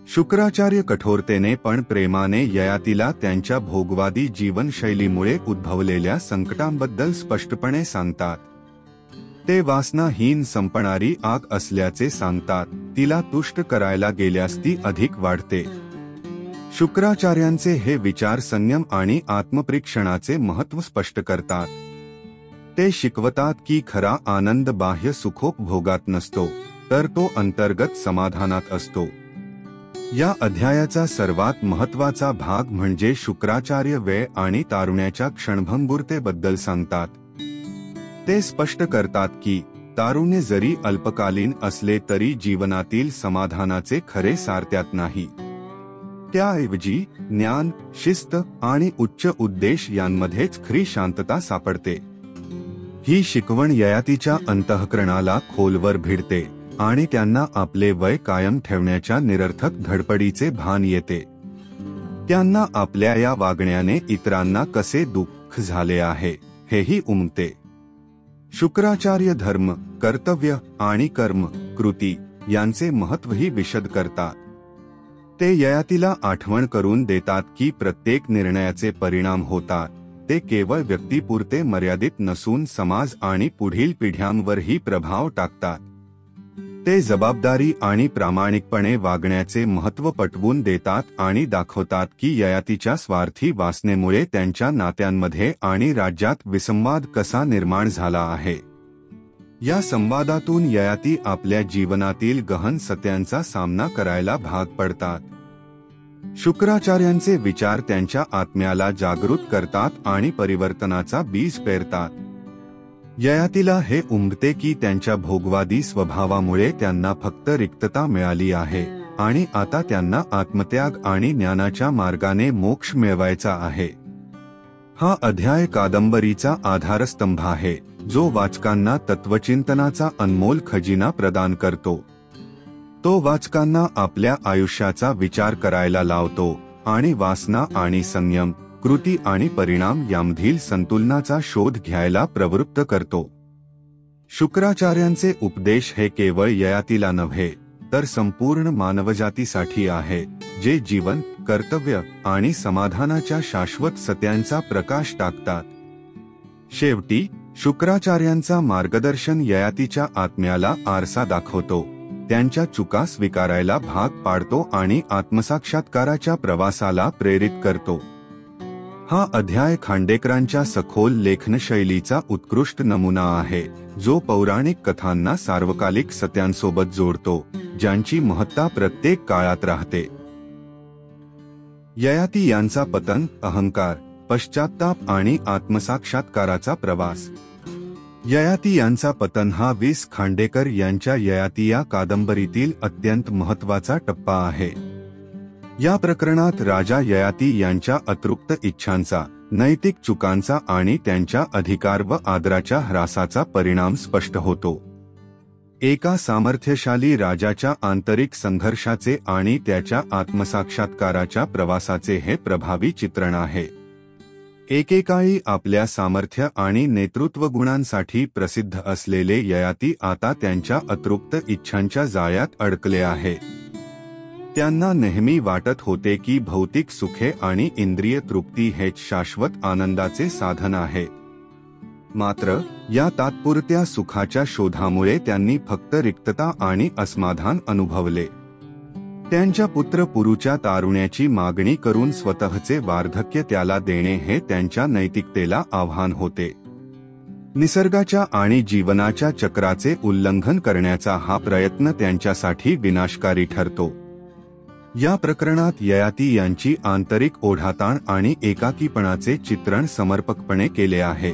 शुक्राचार्य कठोरतेने पण प्रेमाने ययातीला त्यांच्या भोगवादी जीवनशैलीमुळे उद्भवलेल्या संकटांबद्दल स्पष्टपणे सांगतात. ते वासनाहीन संपणारी आग असल्याचे सांगतात, तिला तुष्ट करायला गेल्यास ती अधिक वाढते. शुक्राचार्यांचे हे विचार संयम आणि आत्मपरीक्षणाचे महत्त्व स्पष्ट करतात. ते शिकवतात की खरा आनंद बाह्य सुखोपभोगात नसतो, तर तो अंतर्गत समाधानात असतो. या अध्यायाचा सर्वात महत्त्वाचा भाग म्हणजे शुक्राचार्य वेळ आणि तारुण्याच्या क्षणभंगुरतेबद्दल सांगतात. ते स्पष्ट करतात की तारुण्य जरी अल्पकालीन असले तरी जीवनातील समाधानाचे खरे सार त्यात नाही. त्याऐवजी ज्ञान, शिस्त आणि उच्च उद्देश यांमध्येच खरी शांतता सापडते. ही शिकवण ययातीच्या अंतःकरणाला खोलवर भिडते आणि त्यांना आपले वय कायम ठेवण्याच्या निरर्थक धडपडीचे भान येते. त्यांना आपल्या या वागण्याने इतरांना कसे दुःख झाले आहे हेही उमगते. शुक्राचार्य धर्म, कर्तव्य आणि कर्म, कृती यांचे महत्त्वही विशद करतात. ते ययातीला आठवण करून देतात की प्रत्येक निर्णयाचे परिणाम होतात, ते केवळ व्यक्तीपुरते मर्यादित नसून समाज आणि पुढील पिढ्यांवरही प्रभाव टाकतात. ते जबाबदारी आणि प्रामाणिकपणे वागण्याचे महत्त्व पटवून देतात आणि दाखवतात की ययातीच्या स्वार्थी वासनेमुळे त्यांच्या नात्यांमध्ये आणि राज्यात विसंवाद कसा निर्माण झाला आहे. या संवादातून ययाती आपल्या जीवनातील गहन सत्यांचा सामना करायला भाग पडतात. शुक्राचार्यांचे विचार त्यांच्या आत्म्याला जागृत करतात आणि परिवर्तनाचा बीज पेरतात. ययातीला हे उमगते की त्यांच्या भोगवादी स्वभावामुळे त्यांना फक्त रिक्तता मिळाली आहे आणि आता त्यांना आत्मत्याग आणि ज्ञानाच्या मार्गाने मोक्ष मिळवायचा आहे. हा अध्याय कादंबरीचा आधारस्तंभ आहे, जो वाचकांना तत्वचिंतनाचा अनमोल खजिना प्रदान करतो. तो वाचकांना आपल्या आयुष्याचा विचार करायला लावतो आणि वासना आणि संयम, कृती आणि परिणाम यामधील संतुलनाचा शोध घ्यायला प्रवृत्त करतो. शुक्राचार्यांचे उपदेश हे केवळ ययातीला नव्हे, तर संपूर्ण मानवजातीसाठी आहे, जे जीवन, कर्तव्य आणि समाधानाच्या शाश्वत सत्यांचा प्रकाश टाकतात. शेवटी शुक्राचार्यांचा मार्गदर्शन ययातीच्या आत्म्याला आरसा दाखवतो, त्यांच्या चुका स्वीकारायला भाग पाडतो आणि आत्मसाक्षात्काराच्या प्रवासाला प्रेरित करतो. हा अध्याय खांडेकरांच्या सखोल लेखनशैलीचा उत्कृष्ट नमुना आहे, जो पौराणिक कथांना सार्वकालिक सत्यांसोबत जोडतो, ज्यांची महत्ता प्रत्येक काळात राहते. ययाती यांचा पतन, अहंकार, पश्चात्ताप आणि आत्मसाक्षात्काराचा प्रवास. ययाती यांचा पतन हा वीस खांडेकर यांच्या ययाती या कादंबरीतील अत्यंत महत्त्वाचा टप्पा आहे. या प्रकरणात राजा ययाती यांच्या अतृप्त इच्छांचा, नैतिक चुकांचा आणि त्यांच्या अधिकार व आदराच्या ह्रासाचा परिणाम स्पष्ट होतो. एका सामर्थ्यशाली राजाच्या आंतरिक संघर्षाचे आणि त्याच्या आत्मसाक्षात्काराच्या प्रवासाचे हे प्रभावी चित्रण आहे. एकेकाळी आपल्या सामर्थ्य आणि नेतृत्व गुणांसाठी प्रसिद्ध असलेले ययाती आता त्यांच्या अतृप्त इच्छांच्या जाळ्यात अडकले आहे. त्यांना नेहमी वाटत होते की भौतिक सुखे आणि इंद्रिय तृप्ती हेच शाश्वत आनंदाचे साधन आहे. मात्र या तात्पुरत्या सुखाच्या शोधामुळे त्यांनी फक्त रिक्तता आणि असमाधान अनुभवले. त्यांच्या पुत्र पुरुच्या तारुण्याची मागणी करून स्वतःचे वार्धक्य त्याला देणे हे त्यांच्या नैतिकतेला आव्हान होते. निसर्गाच्या आणि जीवनाच्या चक्राचे उल्लंघन करण्याचा हा प्रयत्न त्यांच्यासाठी विनाशकारी ठरतो. या प्रकरणात ययाती यांची आंतरिक ओढाताण आणि एकाकीपणाचे चित्रण समर्पकपणे केले आहे.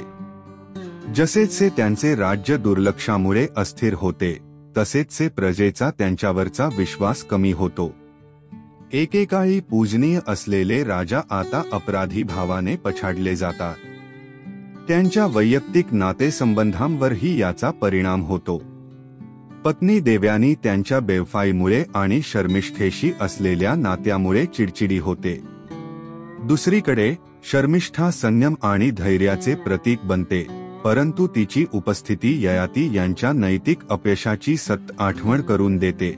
जसेचे त्यांचे राज्य दुर्लक्षामुळे अस्थिर होते, तसेच प्रजेचा त्यांच्यावरचा विश्वास कमी होतो. एकेकाळी पूजनीय असलेले राजा आता अपराधी भावाने पछाडले जातात. त्यांच्या वैयक्तिक नातेसंबंधांवरही याचा परिणाम होतो. पत्नी देव्यानी त्यांच्या बेवफाईमुळे आणि शर्मिष्ठेशी असलेल्या नात्यामुळे चिडचिडी होते. दुसरीकडे शर्मिष्ठा संयम आणि धैर्याचे प्रतीक बनते, परंतु तिची उपस्थिती ययाती यांच्या नैतिक अपयशाची सतत आठवण करून देते.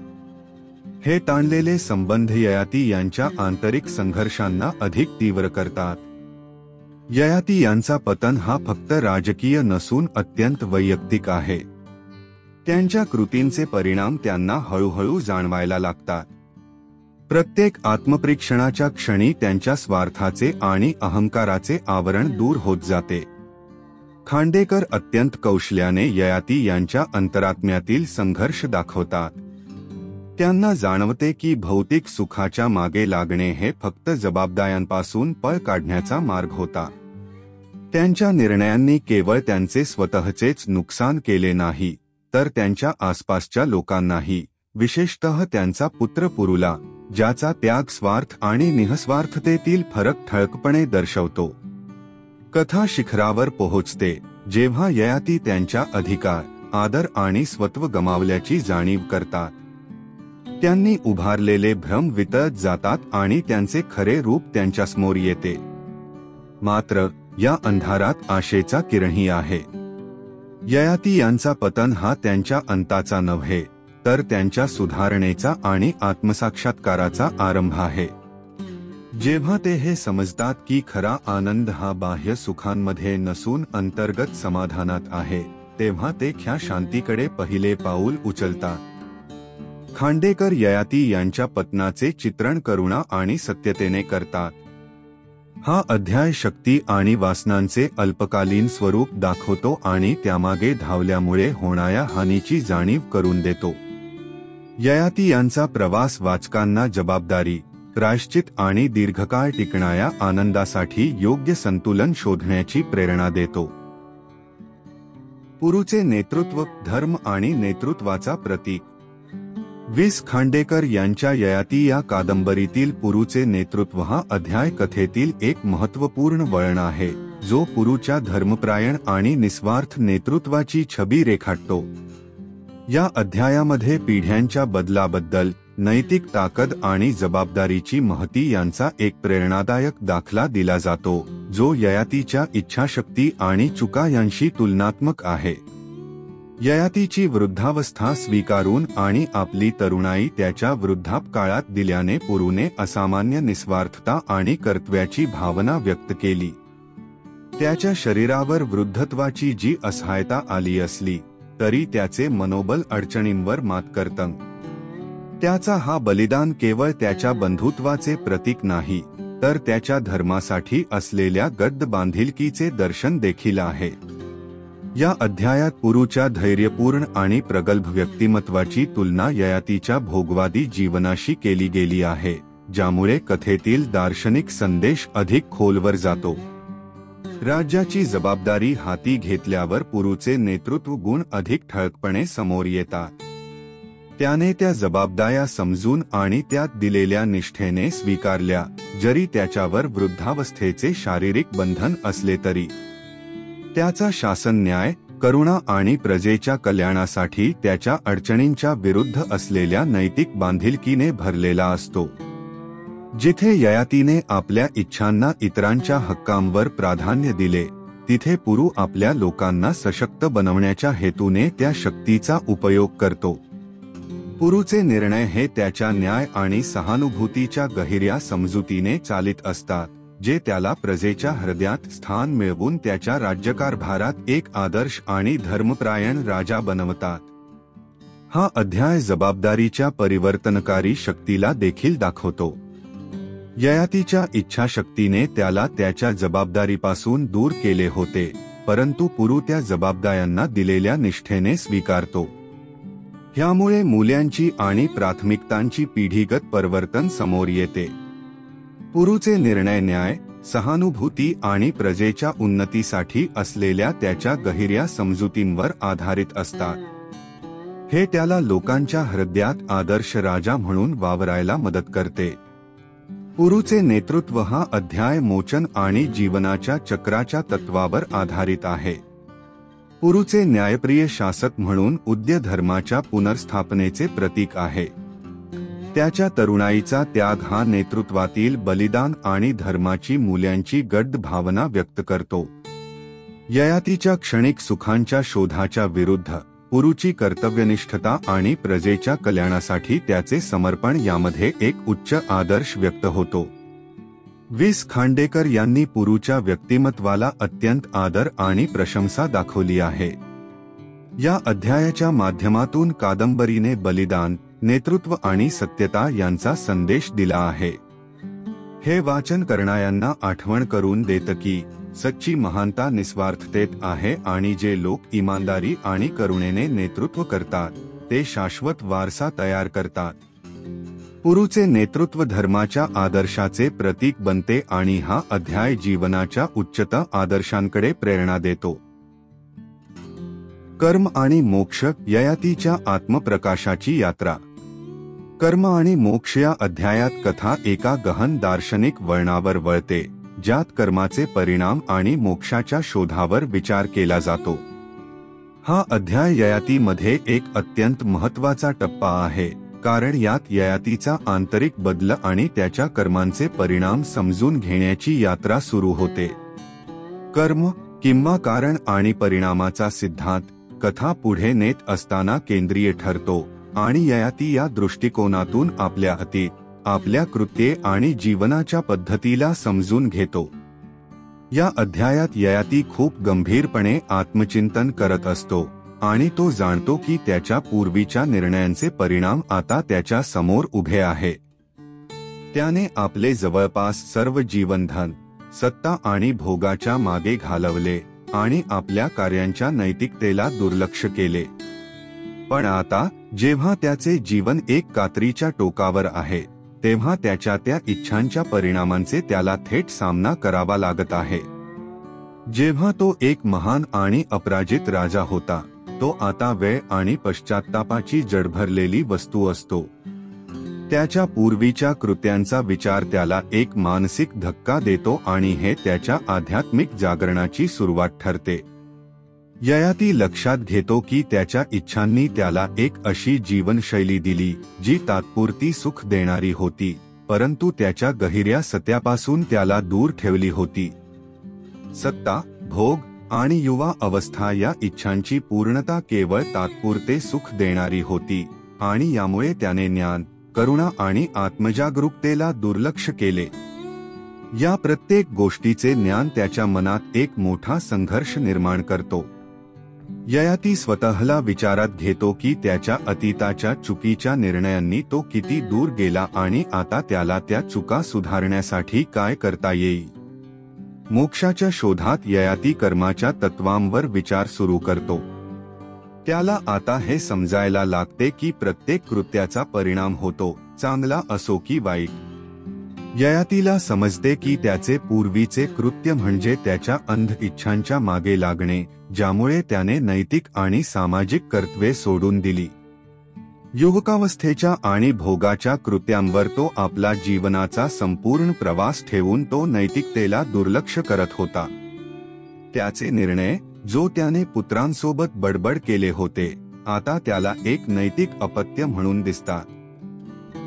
हे ताणलेले संबंध ययाती यांच्या आंतरिक संघर्षांना अधिक तीव्र करतात. ययाती यांचा पतन हा फक्त राजकीय नसून अत्यंत वैयक्तिक आहे. त्यांच्या कृतींचे परिणाम त्यांना हळूहळू जाणवायला लागतात. प्रत्येक आत्मपरीक्षणाच्या क्षणी त्यांच्या स्वार्थाचे आणि अहंकाराचे आवरण दूर होत जाते. खांडेकर अत्यंत कौशल्याने ययाती यांच्या अंतरात्म्यातील संघर्ष दाखवतात. त्यांना जाणवते की भौतिक सुखाच्या मागे लागणे हे फक्त जबाबदाऱ्यांपासून पळ काढण्याचा मार्ग होता. त्यांच्या निर्णयांनी केवळ त्यांचे स्वतःचेच नुकसान केले नाही, तर त्यांच्या आसपासच्या लोकांनाही, विशेषतः त्यांचा पुत्र पुरुला, ज्याचा त्याग स्वार्थ आणि निःस्वार्थतेतील फरक ठळकपणे दर्शवतो. कथा शिखरावर पोहोचते जेव्हा ययाती त्यांच्या अधिकार, आदर आणि स्वत्व गमावल्याची जाणीव करतात. त्यांनी उभारलेले भ्रम वितळत जातात आणि त्यांचे खरे रूप त्यांच्यासमोर येते. मात्र या अंधारात आशेचा किरणही आहे. ययाती यांचा पतन हा त्यांच्या अंताचा नव्हे, तर त्यांच्या सुधारणेचा आणि आत्मसाक्षात्काराचा आरंभ आहे. जेव्हा ते हे समजतात की खरा आनंद हा बाह्य सुखांमध्ये नसून अंतर्गत समाधानात आहे, तेव्हा ते ख्या शांतीकडे पहिले पाऊल उचलतात. खांडेकर ययाती यांच्या पतनाचे चित्रण करुणा आणि सत्यतेने करतात. हा अध्याय शक्ती आणि वासनांचे अल्पकालीन स्वरूप दाखवतो आणि त्यामागे धावल्यामुळे होणाऱ्या हानीची जाणीव करून देतो. ययाती यांचा प्रवास वाचकांना जबाबदारी, प्रायश्चित आणि दीर्घकाळ टिकणाऱ्या आनंदासाठी योग्य संतुलन शोधण्याची प्रेरणा देतो. पुरुचे नेतृत्व, धर्म आणि नेतृत्वाचा प्रतीक. वि.स. खांडेकर यांच्या ययाती या कादंबरीतील पुरुचे नेतृत्व हा अध्याय कथेतील एक महत्त्वपूर्ण वळण आहे, जो पुरुच्या धर्मप्रायण आणि निस्वार्थ नेतृत्वाची छबी रेखाटतो. या अध्यायामध्ये पिढ्यांच्या बदलाबद्दल, नैतिक ताकद आणि जबाबदारीची महती यांचा एक प्रेरणादायक दाखला दिला जातो, जो ययातीच्या इच्छाशक्ती आणि चुका यांशी तुलनात्मक आहे. ययातीची वृद्धावस्था स्वीकारून आणि आपली तरुणाई त्याच्या वृद्धापकाळात दिल्याने पुरुने असामान्य निस्वार्थता आणि कर्तव्याची भावना व्यक्त केली. त्याच्या शरीरावर वृद्धत्वाची जी असहायता आली असली तरी त्याचे मनोबल अडचणींवर मात करतं. त्याचा हा बलिदान केवळ त्याच्या बंधुत्वाचे प्रतीक नाही, तर त्याच्या धर्मासाठी असलेल्या गद्द बांधिलकीचे दर्शन देखील आहे. या अध्यायात पुरुच्या धैर्यपूर्ण आणि प्रगल्भ व्यक्तिमत्वाची तुलना ययातीच्या भोगवादी जीवनाशी केली गेली आहे, ज्यामुळे कथेतील दार्शनिक संदेश अधिक खोलवर जातो. राज्याची जबाबदारी हाती घेतल्यावर पुरुचे नेतृत्व गुण अधिक ठळकपणे समोर येतात. त्याने त्या जबाबदाऱ्या समजून आणि त्यात दिलेल्या निष्ठेने स्वीकारल्या, जरी त्याच्यावर वृद्धावस्थेचे शारीरिक बंधन असले तरी. त्याचा शासन न्याय, करुणा आणि प्रजेच्या कल्याणासाठी त्याच्या अडचणींच्या विरुद्ध असलेल्या नैतिक बांधिलकीने भरलेला असतो. जिथे ययातीने आपल्या इच्छांना इतरांच्या हक्कांवर प्राधान्य दिले, तिथे पुरू आपल्या लोकांना सशक्त बनवण्याच्या हेतूने त्या शक्तीचा उपयोग करतो. पुरुचे निर्णय हे त्याच्या न्याय आणि सहानुभूतीच्या गहिऱ्या समजुतीने चालित असतात, जे त्याला प्रजेच्या हृदयात स्थान मिळवून त्याच्या राज्यकारभारात एक आदर्श आणि धर्मप्रायण राजा बनवतात. हा अध्याय जबाबदारीच्या परिवर्तनकारी शक्तीला देखील दाखवतो. ययातीच्या इच्छाशक्तीने त्याला त्याच्या जबाबदारीपासून दूर केले होते, परंतु पुरू त्या जबाबदाऱ्यांना दिलेल्या निष्ठेने स्वीकारतो. ह्यामुळे मूल्यांची आणि प्राथमिकतांची पिढीगत परिवर्तन समोर येते. पुरुचे निर्णय न्याय, सहानुभूती आणि प्रजेच्या उन्नतीसाठी असलेल्या त्याच्या गहिऱ्या समजुतींवर आधारित असतात. हे त्याला लोकांच्या हृदयात आदर्श राजा म्हणून वावरायला मदत करते. पुरुचे नेतृत्व हा अध्याय मोचन आणि जीवनाच्या चक्राच्या तत्वावर आधारित आहे. पुरुचे न्यायप्रिय शासक म्हणून उद्य धर्माच्या पुनर्स्थापनेचे प्रतीक आहे. त्याच्या तरुणाईचा त्याग हा नेतृत्वातील बलिदान आणि धर्माची मूल्यांची गड्ड भावना व्यक्त करतो. ययातीच्या क्षणिक सुखांच्या शोधाच्या विरुद्ध पुरुची कर्तव्यनिष्ठता आणि प्रजेच्या कल्याणासाठी त्याचे समर्पण यामध्ये एक उच्च आदर्श व्यक्त होतो. वि.स. खांडेकर यांनी पुरुच्या व्यक्तिमत्वाला अत्यंत आदर आणि प्रशंसा दाखवली आहे. या अध्यायाच्या माध्यमातून कादंबरीने बलिदान, नेतृत्व आणि सत्यता यांचा संदेश दिला आहे. हे वाचन करणाऱ्यांना आठवण करून देतं की सच्ची महानता निस्वार्थतेत आहे आणि जे लोक इमानदारी आणि करुणेने नेतृत्व करतात, ते शाश्वत वारसा तयार करतात. पुरुचे नेतृत्व धर्माच्या आदर्शाचे प्रतीक बनते आणि हा अध्याय जीवनाच्या उच्चतम आदर्शांकडे प्रेरणा देतो. कर्म आणि मोक्ष, ययातीच्या आत्मप्रकाशाची यात्रा. कर्म आणि मोक्ष या अध्यायात कथा एका गहन दार्शनिक वळणावर वळते, ज्यात कर्माचे परिणाम आणि मोक्षाच्या शोधावर विचार केला जातो. हा अध्याय ययातीमध्ये एक अत्यंत महत्त्वाचा टप्पा आहे, कारण यात ययातीचा आंतरिक बदल आणि त्याच्या कर्मांचे परिणाम समजून घेण्याची यात्रा सुरू होते. कर्म किंवा कारण आणि परिणामाचा सिद्धांत कथा पुढे नेत असताना केंद्रीय ठरतो आणि ययाती या दृष्टिकोनातून आपल्या अतीत, आपल्या कृत्ये आणि जीवनाच्या पद्धतीला समजून घेतो. या अध्यायात ययाती खूप गंभीरपणे आत्मचिंतन करत असतो आणि तो जाणतो की त्याच्या पूर्वीच्या निर्णयांचे परिणाम आता त्याच्या समोर उभे आहे. त्याने आपले जवळपास सर्व जीवनधन, सत्ता आणि भोगाच्या मागे घालवले आणि आपल्या कार्यांच्या नैतिकतेला दुर्लक्ष केले. पण आता जेव्हा त्याचे जीवन एक कात्रीच्या टोकावर आहे, तेव्हा त्याच्या त्या इच्छांच्या परिणामांचे त्याला थेट सामना करावा लागत आहे. जेव्हा तो एक महान आणि अपराजित राजा होता, तो आता वेळ आणि पश्चात्तापाची जड भरलेली वस्तू असतो. त्याच्या पूर्वीच्या कृत्यांचा विचार त्याला एक मानसिक धक्का देतो आणि हे त्याच्या आध्यात्मिक जागरणाची सुरुवात ठरते. ययाती लक्षात घेतो की त्याच्या इच्छांनी त्याला एक अशी जीवनशैली दिली जी तात्पुरती सुख देणारी होती, परंतु त्याच्या गहिऱ्या सत्यापासून त्याला दूर ठेवली होती. सत्ता, भोग आणि युवा अवस्था या इच्छांची पूर्णता केवळ तात्पुरते सुख देणारी होती आणि यामुळे त्याने ज्ञान, करुणा आणि आत्मजागरूकतेला दुर्लक्ष केले. या प्रत्येक गोष्टीचे ज्ञान त्याच्या मनात एक मोठा संघर्ष निर्माण करतो. ययाती स्वतःला विचारात घेतो की त्याच्या अतीताच्या चुकीच्या निर्णयांनी तो किती दूर गेला आणि आता त्याला त्या चुका सुधारण्यासाठी काय करता येईल. मोक्षाच्या शोधात ययाती कर्माच्या तत्वांवर विचार सुरू करतो. त्याला आता हे समजायला लागते की प्रत्येक कृत्याचा परिणाम होतो, चांगला असो की वाईट. ययातीला समजते की त्याचे पूर्वीचे कृत्य म्हणजे त्याच्या अंध इच्छांच्या मागे लागणे, ज्यामुळे त्याने नैतिक आणि सामाजिक कर्तव्ये सोडून दिली. युवकावस्थेच्या आणि भोगाच्या कृत्यांवर तो आपला जीवनाचा संपूर्ण प्रवास ठेवून तो नैतिकतेला दुर्लक्ष करत होता. त्याचे निर्णय, जो त्याने पुत्रांसोबत बडबड केले होते, आता त्याला एक नैतिक अपत्य म्हणून दिसतात.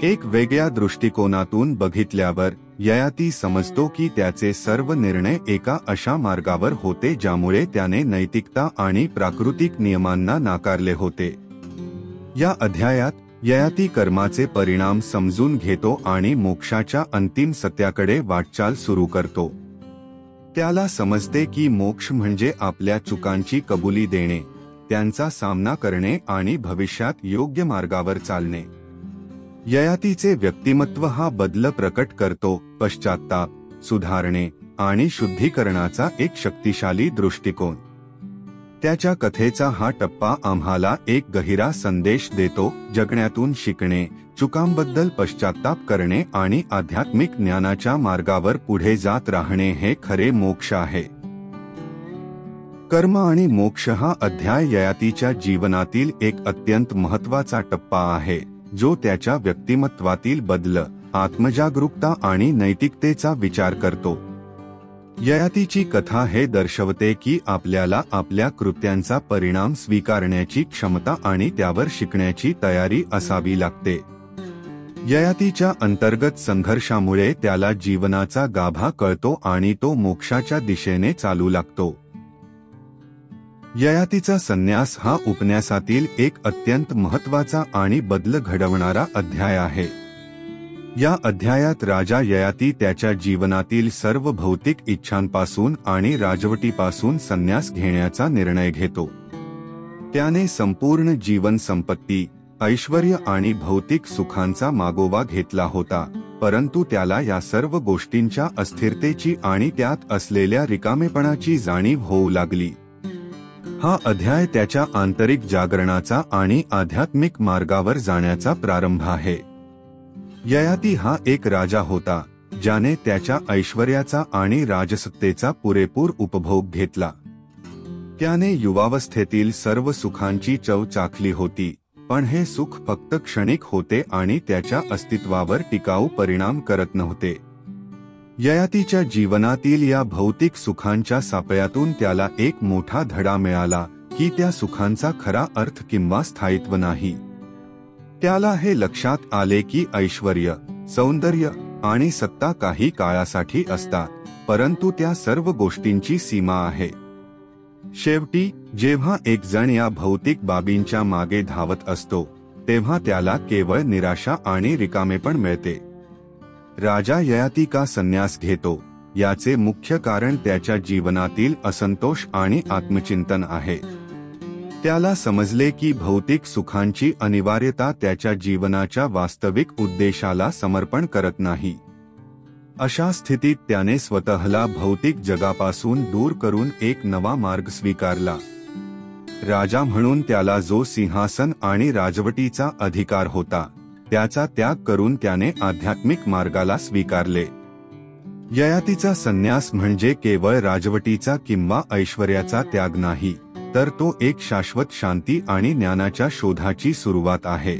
एक वेगळ्या दृष्टिकोनातून बघितल्यावर ययाती समजतो की त्याचे सर्व निर्णय एका अशा मार्गावर होते ज्यामुळे त्याने नैतिकता आणि प्राकृतिक नियमांना नाकारले होते. या अध्यायात ययाती कर्माचे परिणाम समजून घेतो आणि मोक्षाच्या अंतिम सत्याकडे वाटचाल सुरू करतो. त्याला समजते की मोक्ष म्हणजे आपल्या चुकांची कबुली देणे, त्यांचा सामना करणे आणि भविष्यात योग्य मार्गावर चालणे. ययातीचे व्यक्तिमत्व हा बदल प्रकट करतो, पश्चात्ताप, सुधारणे आणि शुद्धीकरणाचा एक शक्तिशाली दृष्टिकोन. त्याच्या कथेचा हा टप्पा आम्हाला एक गहिरा संदेश देतो, जगण्यातून शिकणे, चुकांबद्दल पश्चात्ताप करणे आणि आध्यात्मिक ज्ञानाच्या मार्गावर पुढे जात राहणे हे खरे मोक्ष आहे. कर्म आणि मोक्ष हा अध्याय ययातीच्या जीवनातील एक अत्यंत महत्त्वाचा टप्पा आहे, जो त्याच्या व्यक्तिमत्वातील बदल, आत्मजागरूकता आणि नैतिकतेचा विचार करतो. ययातीची कथा हे दर्शवते की आपल्याला आपल्या कृत्यांचा परिणाम स्वीकारण्याची क्षमता आणि त्यावर शिकण्याची तयारी असावी लागते. ययातीच्या अंतर्गत संघर्षामुळे त्याला जीवनाचा गाभा कळतो आणि तो मोक्षाच्या दिशेने चालू लागतो. ययातीचा संन्यास हा उपन्यासातील एक अत्यंत महत्त्वाचा आणि बदल घडवणारा अध्याय आहे. या अध्यायात राजा ययाती त्याच्या जीवनातील सर्व भौतिक इच्छांपासून आणि राजवटीपासून संन्यास घेण्याचा निर्णय घेतो. त्याने संपूर्ण जीवन संपत्ती, ऐश्वर्य आणि भौतिक सुखांचा मागोवा घेतला होता, परंतु त्याला या सर्व गोष्टींच्या अस्थिरतेची आणि त्यात असलेल्या रिकामेपणाची जाणीव होऊ लागली. हा अध्याय त्याच्या आंतरिक जागरणाचा आणि आध्यात्मिक मार्गावर जाण्याचा प्रारंभ आहे. ययाती हा एक राजा होता, ज्याने त्याच्या ऐश्वर्याचा आणि राजसत्तेचा पुरेपूर उपभोग घेतला. त्याने युवावस्थेतील सर्व सुखांची चव चाखली होती, पण हे सुख फक्त क्षणिक होते आणि त्याच्या अस्तित्वावर टिकाऊ परिणाम करत नव्हते. ययातीच्या जीवनातील या भौतिक सुखांच्या सापळ्यातून त्याला एक मोठा धडा मिळाला की त्या सुखांचा खरा अर्थ किंवा स्थायित्व नाही. त्याला हे लक्षात आले की ऐश्वर्य, सौंदर्य आणि सत्ता काही काळासाठी असतात, परंतु त्या सर्व गोष्टींची सीमा आहे. शेवटी जेव्हा एक जण या भौतिक बाबींच्या मागे धावत असतो, तेव्हा त्याला केवळ निराशा आणि रिकामेपण मिळते. राजा ययाती का संन्यास घेतो, याचे मुख्य कारण त्याच्या जीवनातील असंतोष आणि आत्मचिंतन आहे. त्याला समजले की भौतिक सुखांची अनिवार्यता त्याच्या जीवनाच्या वास्तविक उद्देशाला समर्पण करत नाही. अशा स्थितीत त्याने स्वतःला भौतिक जगापासून दूर करून एक नवा मार्ग स्वीकारला. राजा म्हणून त्याला जो सिंहासन आणि राजवटीचा अधिकार होता त्याचा त्याग करून त्याने आध्यात्मिक मार्गाला स्वीकारले. ययातीचा संन्यास म्हणजे केवळ राजवटीचा किंवा ऐश्वर्याचा त्याग नाही, तर तो एक शाश्वत शांती आणि ज्ञानाच्या शोधाची सुरुवात आहे.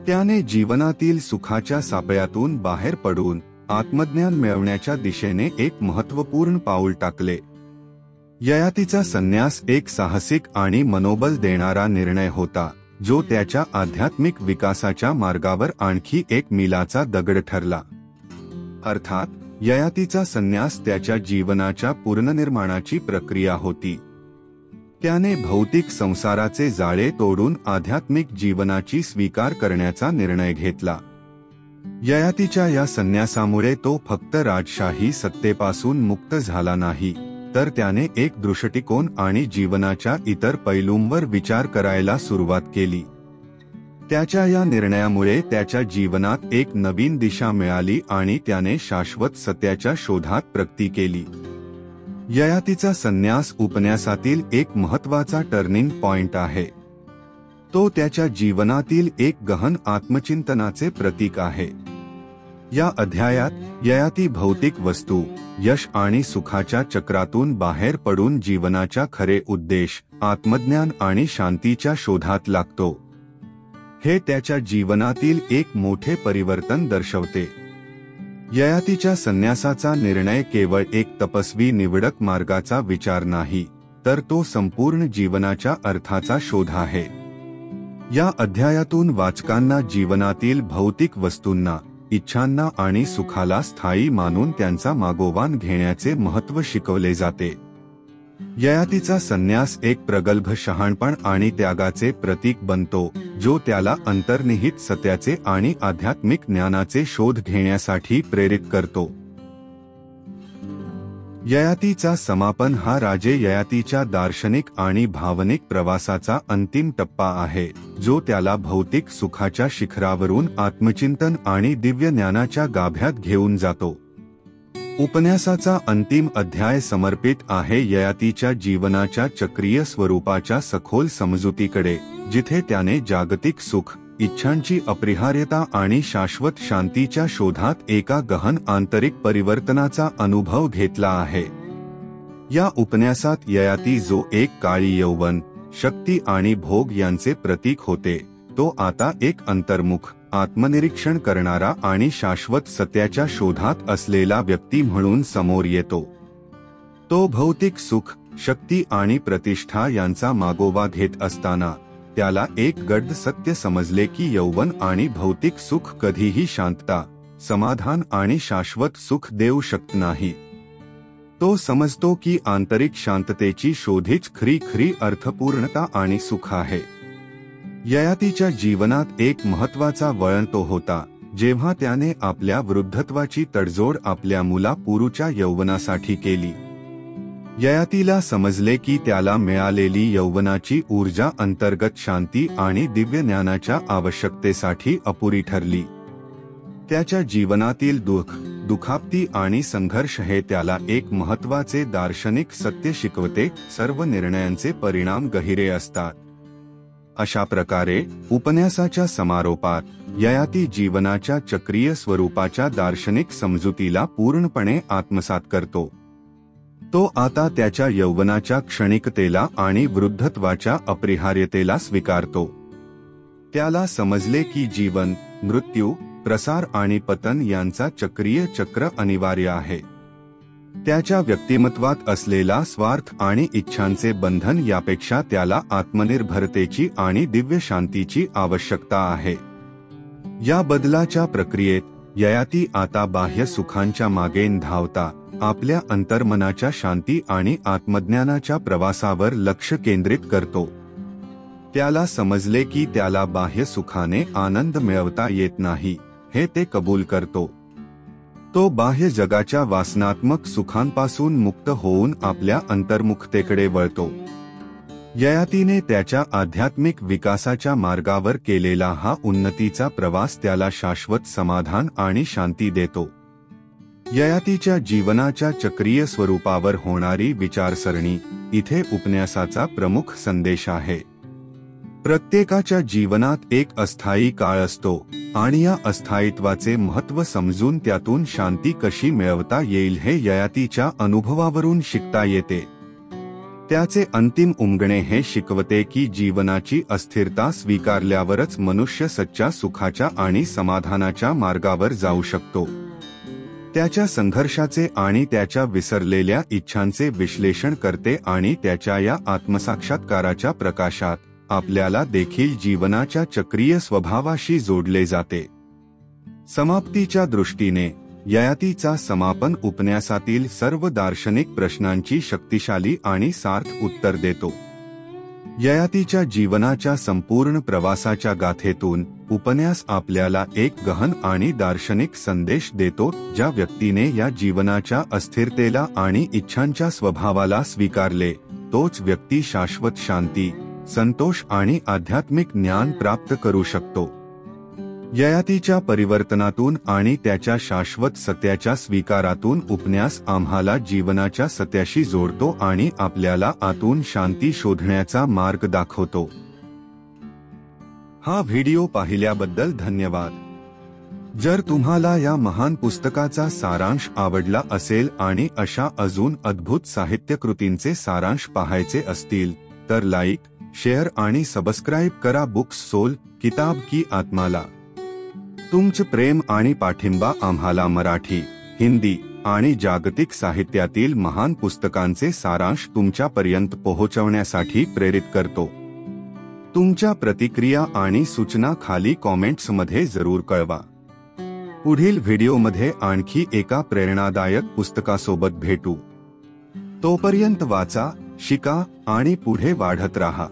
त्याने जीवनातील सुखाच्या सापळ्यातून बाहेर पडून आत्मज्ञान मिळवण्याच्या दिशेने एक महत्त्वपूर्ण पाऊल टाकले. ययातीचा संन्यास एक साहसिक आणि मनोबल देणारा निर्णय होता, जो त्याच्या आध्यात्मिक विकासाच्या मार्गावर आणखी एक मिलाचा दगड ठरला. अर्थात ययातीचा संन्यास त्याच्या जीवनाच्या पुनर्निर्माणाची प्रक्रिया होती. त्याने भौतिक संसाराचे जाळे तोडून आध्यात्मिक जीवनाची स्वीकार करण्याचा निर्णय घेतला. ययातीच्या या संन्यासामुळे तो फक्त राजशाही सत्तेपासून मुक्त झाला नाही, तर त्याने एक दृष्टिकोन आणि जीवनाच्या इतर पैलूंवर विचार करायला सुरुवात केली. त्याच्या या निर्णयामुळे त्याच्या जीवनात एक नवीन दिशा मिळाली आणि त्याने शाश्वत सत्याच्या शोधात प्रगती केली. ययातीचा संन्यास उपन्यासातील एक महत्त्वाचा टर्निंग पॉइंट आहे. तो त्याच्या जीवनातील एक गहन आत्मचिंतनाचे प्रतीक आहे. या अध्यायात ययाती भौतिक वस्तू, यश आणि सुखाच्या चक्रातून बाहेर पडून जीवनाच्या खरे उद्देश, आत्मज्ञान आणि शांतीच्या शोधात लागतो. हे त्याच्या जीवनातील एक मोठे परिवर्तन दर्शवते. ययातीच्या संन्यासाचा निर्णय केवळ एक तपस्वी निवडक मार्गाचा विचार नाही, तर तो संपूर्ण जीवनाच्या अर्थाचा शोध आहे. या अध्यायातून वाचकांना जीवनातील भौतिक वस्तूंना, इच्छांना आणि सुखाला स्थायी मानून त्यांचा मागोवा घेण्याचे महत्त्व शिकवले जाते. ययातीचा संन्यास एक प्रगल्भ शहाणपण आणि त्यागाचे प्रतीक बनतो, जो त्याला अंतर्निहित सत्याचे आणि आध्यात्मिक ज्ञानाचे शोध घेण्यासाठी प्रेरित करतो. ययातीचा समापन हा राजे ययातीच्या दार्शनिक आणि भावनिक प्रवासाचा अंतिम टप्पा आहे, जो त्याला भौतिक सुखाच्या शिखरावरून आत्मचिंतन आणि दिव्य ज्ञानाच्या गाभ्यात घेऊन जातो. उपन्यासाचा अंतिम अध्याय समर्पित आहे ययातीच्या जीवनाच्या चक्रीय स्वरूपाच्या सखोल समजुतीकडे, जिथे त्याने जागतिक सुख, इच्छांची अपरिहार्यता आणि शाश्वत शांतीच्या शोधात एका गहन आंतरिक परिवर्तनाचा अनुभव घेतला आहे. या उपन्यासात ययाती जो एक काळी यौवन, शक्ती आणि भोग यांचे प्रतीक होते, तो आता एक अंतर्मुख, आत्मनिरीक्षण करणारा आणि शाश्वत सत्याच्या शोधात असलेला व्यक्ती म्हणून समोर येतो. तो भौतिक सुख, शक्ती आणि प्रतिष्ठा यांचा मागोवा घेत असताना त्याला एक गडद सत्य समजले की यौवन आणि भौतिक सुख कधीही शांतता, समाधान आणि शाश्वत सुख देऊ शकत नाही. तो समजतो की आंतरिक शांततेची शोधीच खरी अर्थपूर्णता आणि सुख आहे. ययातीच्या जीवनात एक महत्त्वाचा वळण तो होता, जेव्हा त्याने आपल्या वृद्धत्वाची तडजोड आपल्या मुला पुरूच्या यौवनासाठी केली. ययातीला समजले की त्याला मिळालेली यौवनाची ऊर्जा अंतर्गत शांती आणि दिव्य ज्ञानाच्या आवश्यकतेसाठी अपुरी ठरली. त्याच्या जीवनातील दुखापती आणि संघर्ष हे त्याला एक महत्त्वाचे दार्शनिक सत्य शिकवते, सर्व निर्णयांचे परिणाम गहिरे असतात. अशा प्रकारे उपन्यासाच्या समारोपात ययाती जीवनाच्या चक्रीय स्वरूपाच्या दार्शनिक समजुतीला पूर्णपणे आत्मसात करतो. तो आता त्याच्या यौवनाच्या क्षणिकतेला आणि वृद्धत्वाच्या अपरिहार्यतेला स्वीकारतो. त्याला समजले की जीवन, मृत्यू, प्रसार आणि पतन यांचा चक्रीय चक्र अनिवार्य आहे. त्याच्या व्यक्तिमत्वात असलेला स्वार्थ आणि इच्छांचे बंधन यापेक्षा त्याला आत्मनिर्भरतेची आणि दिव्य शांतीची आवश्यकता आहे. या बदलाच्या प्रक्रियेत ययाती आता बाह्य सुखांच्या मागे न धावता आपल्या अंतर्मनाच्या शांती आणि आत्मज्ञानाच्या प्रवासावर लक्ष केंद्रित करतो. त्याला समजले की त्याला बाह्य सुखाने आनंद मिळवता येत नाही, हे ते कबूल करतो. तो बाह्य जगाच्या वासनात्मक सुखांपासून मुक्त होऊन आपल्या अंतर्मुखतेकडे वळतो. ययातीने त्याच्या आध्यात्मिक विकासाच्या मार्गावर केलेला हा उन्नतीचा प्रवास त्याला शाश्वत समाधान आणि शांती देतो. ययातीच्या जीवनाच्या चक्रीय स्वरूपावर होणारी विचारसरणी इथे उपन्यासाचा प्रमुख संदेश आहे। प्रत्येकाच्या जीवनात एक अस्थायी काळ असतो आणि या अस्थायित्वाचे महत्त्व समजून त्यातून शांती कशी मिळवता येईल हे ययातीच्या अनुभवावरून शिकता येते। त्याचे अंतिम उमगणे हे शिकवते की जीवनाची अस्थिरता स्वीकारल्यावरच मनुष्य सच्च्या सुखाच्या आणि समाधानाच्या मार्गावर जाऊ शकतो। त्याच्या संघर्षाचे आणि त्याच्या विसरलेल्या इच्छांचे विश्लेषण करते आणि त्याच्या या आत्मसाक्षात्काराच्या प्रकाशात आपल्याला देखील जीवनाच्या चक्रीय स्वभावाशी जोडले जाते। समाप्तीच्या दृष्टीने ययातीचा समापन उपन्यासातील सर्व दार्शनिक प्रश्नांची शक्तिशाली आणि सार्थ उत्तर देतो। ययातीच्या जीवनाच्या संपूर्ण प्रवासाच्या गाथेतून उपन्यास आपल्याला एक गहन आणि दार्शनिक संदेश देतो, ज्या व्यक्तीने या जीवनाच्या अस्थिरतेला आणि इच्छांच्या स्वभावाला स्वीकारले तोच व्यक्ती शाश्वत शांती, संतोष आणि आध्यात्मिक ज्ञान प्राप्त करू शकतो। ययातीच्या परिवर्तनातून आणि त्याच्या शाश्वत सत्याच्या स्वीकारातून उपन्यास आम्हाला जीवनाच्या सत्याशी जोडतो आणि आपल्याला आतून शांती शोधण्याचा मार्ग दाखवतो। हा व्हिडिओ पाहिल्याबद्दल धन्यवाद। जर तुम्हाला या महान पुस्तकाचा सारांश आवडला असेल आणि अशा अजून अद्भुत साहित्यकृतींचे सारांश पाहायचे असतील तर लाईक, शेअर आणि सबस्क्राईब करा बुक्स सोल किताब की आत्माला। तुमचे प्रेम आणि पाठिंबा आम्हाला मराठी, हिंदी आणि जागतिक साहित्यातील महान पुस्तकांचे सारांश तुमच्यापर्यंत पोहोचवण्यासाठी प्रेरित करतो। तुमच्या प्रतिक्रिया आणि सूचना खाली कॉमेंट्समध्ये जरूर कळवा। पुढील व्हिडिओमध्ये आणखी एका प्रेरणादायक पुस्तकासोबत भेटू। तोपर्यंत वाचा, शिका आणि पुढे वाढत राहा।